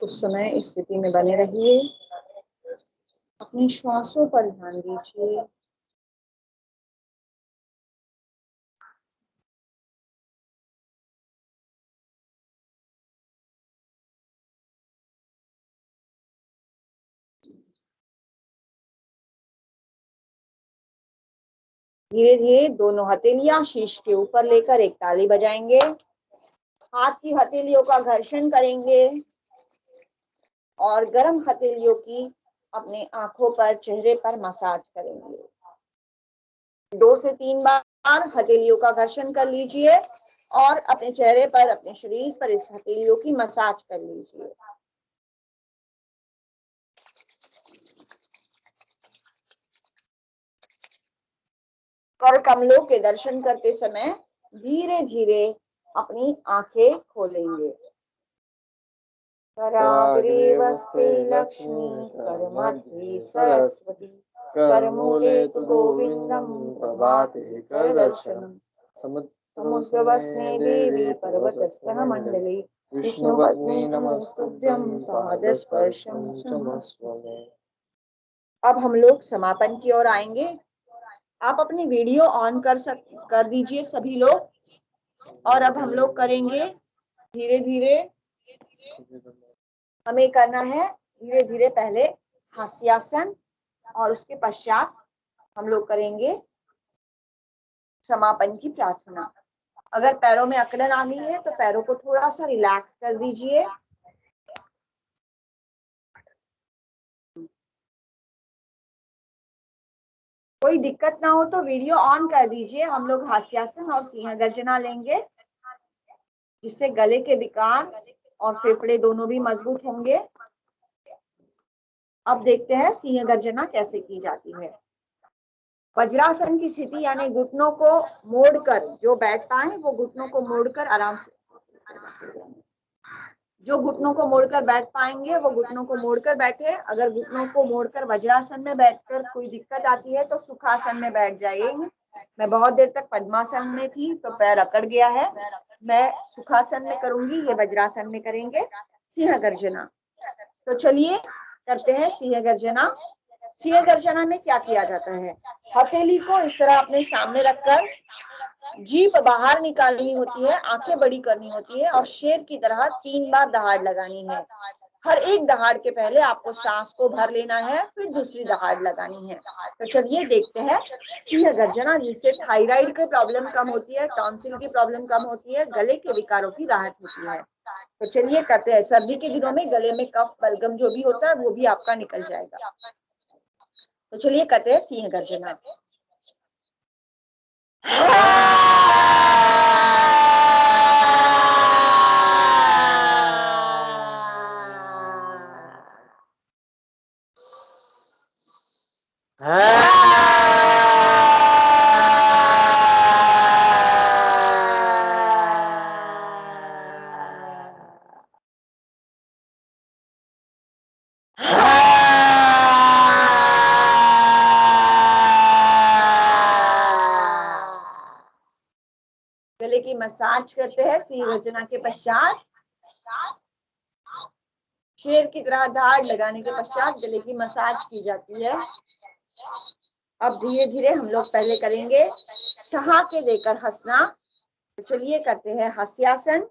Speaker 1: उस समय इस स्थिति में बने रहिए। अपनी श्वासों पर ध्यान दीजिए। धीरे धीरे दोनों हथेलियां शीश के ऊपर लेकर एक ताली बजाएंगे। हाथ की हथेलियों का घर्षण करेंगे और गर्म हथेलियों की अपने आंखों पर, चेहरे पर मसाज करेंगे। 2 से 3 बार हथेलियों का घर्षण कर लीजिए और अपने चेहरे पर, अपने शरीर पर इस हथेलियों की मसाज कर लीजिए। कर कमलों के दर्शन करते समय धीरे धीरे अपनी आंखें खोलेंगे। कराग्रे वस्ते लक्ष्मी, कर मध्ये सरस्वती, कर मूले तु गोविंदम, प्रभाते कर दर्शनम। समुद्रवस्ने देवी, पर्वतस्तन मंडले, विष्णुपत्नी नमस्तुभ्यं, पादस्पर्शं क्षमस्व मे। अब हम लोग समापन की ओर आएंगे। आप अपनी वीडियो ऑन कर दीजिए सभी लोग। और अब हम लोग करेंगे धीरे धीरे, हमें करना है धीरे धीरे पहले हास्यासन और उसके पश्चात हम लोग करेंगे समापन की प्रार्थना। अगर पैरों में अकड़न आ गई है तो पैरों को थोड़ा सा रिलैक्स कर दीजिए। कोई दिक्कत ना हो तो वीडियो ऑन कर दीजिए। हम लोग हास्यासन और सिंह गर्जना लेंगे, जिससे गले के विकार और फेफड़े दोनों भी मजबूत होंगे। अब देखते हैं सिंह गर्जना कैसे की जाती है। वज्रासन की स्थिति यानी घुटनों को मोड़कर, जो बैठ पाए वो घुटनों को मोड़कर आराम से, जो घुटनों को मोड़कर बैठ पाएंगे वो घुटनों को मोड़कर बैठे। अगर घुटनों को मोड़कर वज्रासन में बैठकर कोई दिक्कत आती है तो सुखासन में बैठ जाइए। मैं बहुत देर तक पद्मासन में थी तो पैर अकड़ गया है, मैं सुखासन में करूंगी, ये वज्रासन में करेंगे सिंह गर्जना। तो चलिए करते हैं सिंह गर्जना। सिंह गर्जना में क्या किया जाता है, हथेली को इस तरह अपने सामने रखकर जीभ बाहर निकालनी होती है, आंखें बड़ी करनी होती है और शेर की तरह 3 बार दहाड़ लगानी है। हर एक दहाड़ के पहले आपको सांस को भर लेना है, फिर दूसरी दहाड़ लगानी है। तो चलिए देखते हैं सिंह गर्जना, जिससे थायराइड की प्रॉब्लम कम होती है, टॉन्सिल की प्रॉब्लम कम होती है, गले के विकारों की राहत होती है। तो चलिए करते हैं। सर्दी के दिनों में गले में कफ बलगम जो भी होता है वो भी आपका निकल जाएगा। तो चलिए करते हैं सिंह गर्जना। गले की मसाज करते हैं सिंह गर्जना के पश्चात। शेर की तरह धाड़ लगाने के पश्चात गले की मसाज की जाती है। अब धीरे धीरे हम लोग पहले करेंगे ठहाके देकर हंसना। तो चलिए करते हैं हास्यासन।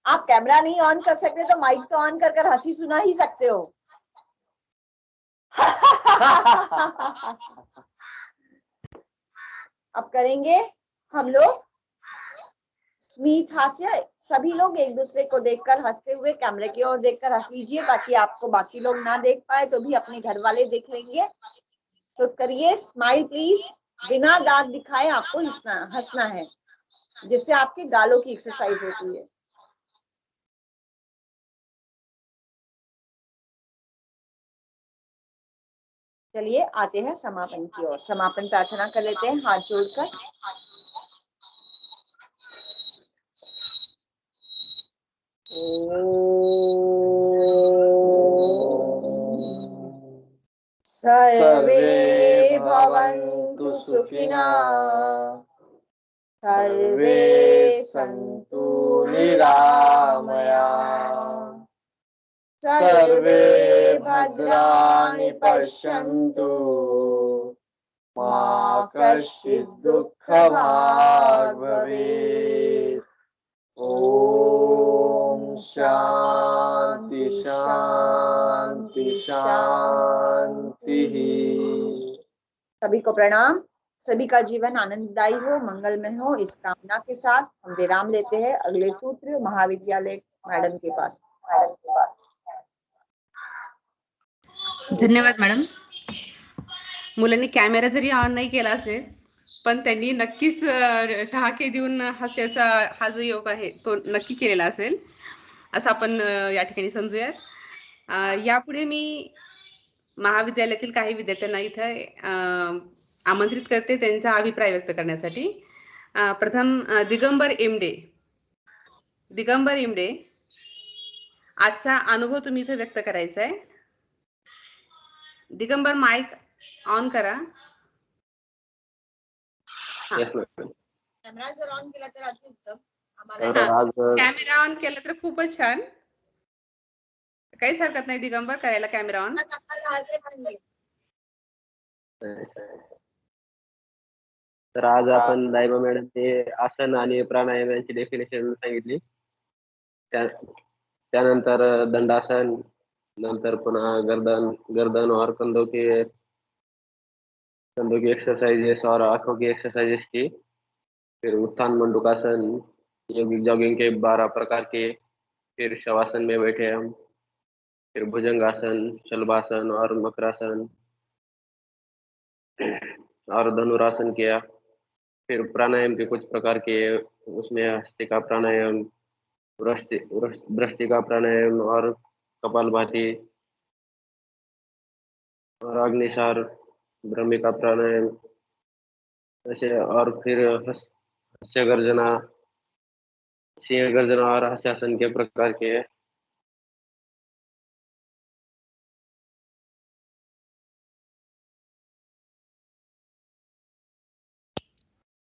Speaker 1: आप कैमरा नहीं ऑन कर सकते तो माइक तो ऑन कर हंसी सुना ही सकते हो। अब करेंगे हम लोग स्मित हास्य। सभी लोग एक दूसरे को देखकर हंसते हुए कैमरे की ओर देखकर हंस लीजिए, ताकि आपको बाकी लोग ना देख पाए तो भी अपने घर वाले देख लेंगे। तो करिए स्माइल प्लीज, बिना दांत दिखाए आपको हंसना है, जिससे आपके गालों की एक्सरसाइज होती है। चलिए आते हैं समापन की ओर। समापन प्रार्थना कर लेते हैं हाथ जोड़कर। सर्वे भवन्तु सुखिनः, सर्वे सन्तु निरामयाः, सर्वे भद्राणि पश्यन्तु, मा कश्चित् दुःखभाग् भवेत्। ओम शांति शांति शांति। सभी को प्रणाम। सभी का जीवन आनंददायी हो, मंगलमय हो, इस कामना के साथ हम विराम लेते हैं। अगले सूत्र महाविद्यालय मॅडम के पास।
Speaker 3: धन्यवाद मॅडम। मुलांनी कॅमेरा जरी ऑन नाही केला असेल पण त्यांनी नक्कीच ठहाके देऊन हास्याचा हा जो योग आहे तो नक्की केलेला असेल असं आपण या ठिकाणी समजूयात। यापुढे मी महाविद्यालयातील काही विद्यार्थ्यांना इथे आमंत्रित करते त्यांचा अभिप्राय व्यक्त करण्यासाठी। प्रथम दिगंबर इमडे। दिगंबर इमडे, आजचा अनुभव तुम्ही इथे व्यक्त करायचा आहे। दिगंबर माइक ऑन करा।
Speaker 1: कॅमेरा जर ऑन केला तर अतिउत्तम।
Speaker 3: कॅमेरा ऑन केला तर खूपच छान। काहीच हरकत नाही दिगंबर करायला कॅमेरा ऑन।
Speaker 4: तर आज आपण दायबा मॅडमचे आसन आणि प्राणायाम यांची डेफिनेशन सांगितली। त्यानंतर दंडासन, नंतर पुन्हा गर्दन और कंधों की एक्सरसाइजेस और आंखों की एक्सरसाइजेस की। फिर उत्थान मंडूकासन, योगिक जॉगिंग के 12 प्रकार के। फिर शवासन में बैठे हम। फिर भुजंगासन, शलभासन और मकरासन और धनुरासन किया। फिर प्राणायाम के कुछ प्रकार के, उसमें हस्तिका प्राणायाम, भ्रष्टिका प्राणायाम और कपालभाति और अग्निसार, भ्रमिका प्राणायाम ऐसे। और फिर हास्य गर्जना, सिंह गर्जना और हास्यासन के प्रकार के।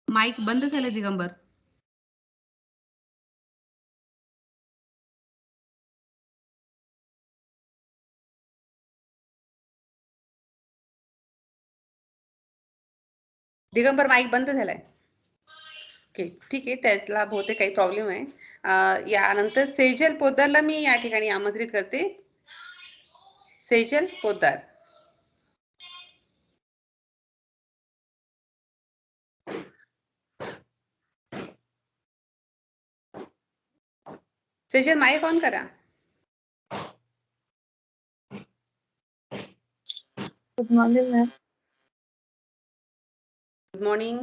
Speaker 3: माइक बंद झाले दिगंबर। दिगंबर माइक बंद झालाय। ओके, ठीक आहे, त्यातला बहुतेक काही प्रॉब्लेम आहे। यानंतर सेजल पोद्दारला मी या ठिकाणी आमंत्रित करते। सेजल पोद्दार। सेजल माइक ऑन करा।
Speaker 5: Good morning ma'am.
Speaker 3: Good morning.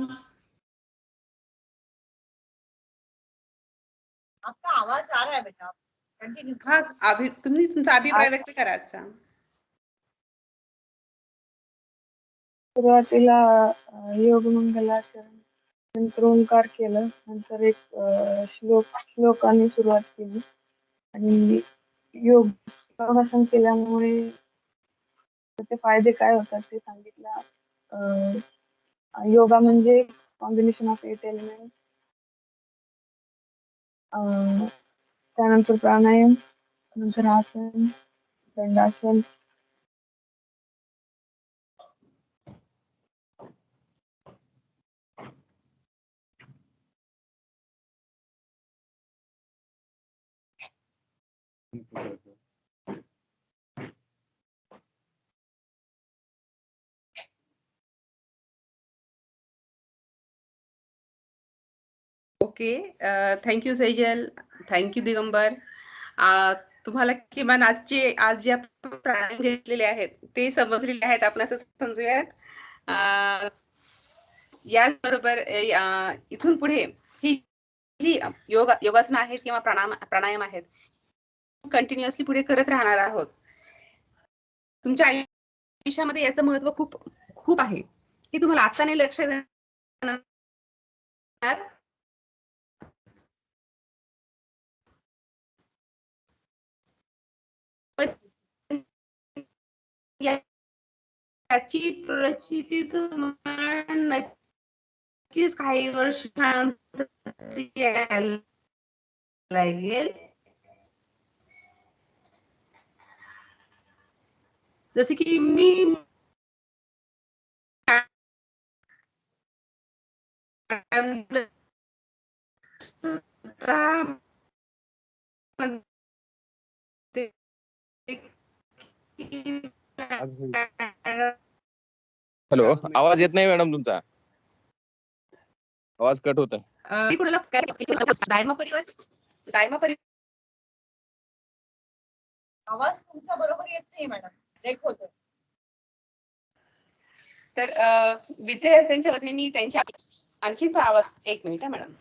Speaker 1: आपका आवाज आ रहा है बेटा, कंटिन्यू।
Speaker 3: हाँ, तुम्ही तुमचा अभिप्राय व्यक्त करा आजचा।
Speaker 5: सुरुवातीला योग मंगलाचरण, नंतर ओंकार केलं, नंतर एक श्लोकाने सुरुवात केली आणि योगासन केल्यामुळे त्याचे फायदे काय होतात ते सांगितलं। योगा म्हणजे कॉम्बिनेशन ऑफ 8 एलिमेंट्स। त्यानंतर प्राणायाम, नंतर आसन, दंडासन,
Speaker 3: okay, thank you Sejal, thank you Digambar. तुम्हाला किमान आज जे प्राणायाम घेतलेले आहेत ते समजलेले आहेत, आपण असं समजूयात। याचबरोबर इथून पुढे ही जी योगासनं आहेत किंवा प्राणायाम आहेत कंटिन्युअसली पुढे करत राहणार आहोत। तुमच्या आयुष्यामध्ये याचं महत्व खूप खूप आहे, हे तुम्हाला आता नाही लक्ष देणार याची प्रचिती तुम्हाला नक्कीच काही वर्षानंतर यायला लागेल. जसे की मी
Speaker 6: हॅलो, आवाज येत नाही मॅडम तुमचा. आवाज कट होत.
Speaker 3: कोणाला दायमा परिवार
Speaker 1: आवाज तुमचा बरोबर येत नाही मॅडम, ब्रेक होतो.
Speaker 3: तर विद्यार्थ्यांच्या वतीने मी त्यांच्या आणखी आवाज, एक मिनिट मॅडम.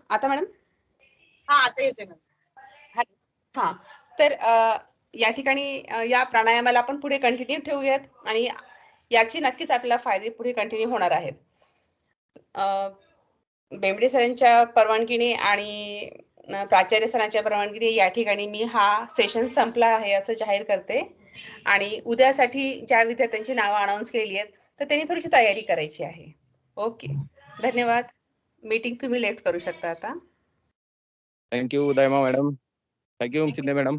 Speaker 3: आता मॅडम?
Speaker 1: हा, आता येतोय मॅडम.
Speaker 3: हा, तर या ठिकाणी या प्राणायामाला आपण पुढे कंटिन्यू ठेवूयात आणि याची नक्कीच आपल्याला फायदे पुढे कंटिन्यू होणार आहेत. बेंबडे सरांच्या परवानगीने आणि प्राचार्य सरांच्या परवानगीने या ठिकाणी मी हा सेशन संपला आहे असं जाहीर करते. आणि उद्यासाठी ज्या विद्यार्थ्यांची नावं अनाऊन्स केली आहेत तर त्यांनी थोडीशी तयारी करायची आहे. ओके, धन्यवाद. मीटिंग तुम्ही लेफ्ट करू शकता आता.
Speaker 6: थँक्यू उदयमा मॅडम. Thank you Shinde madam.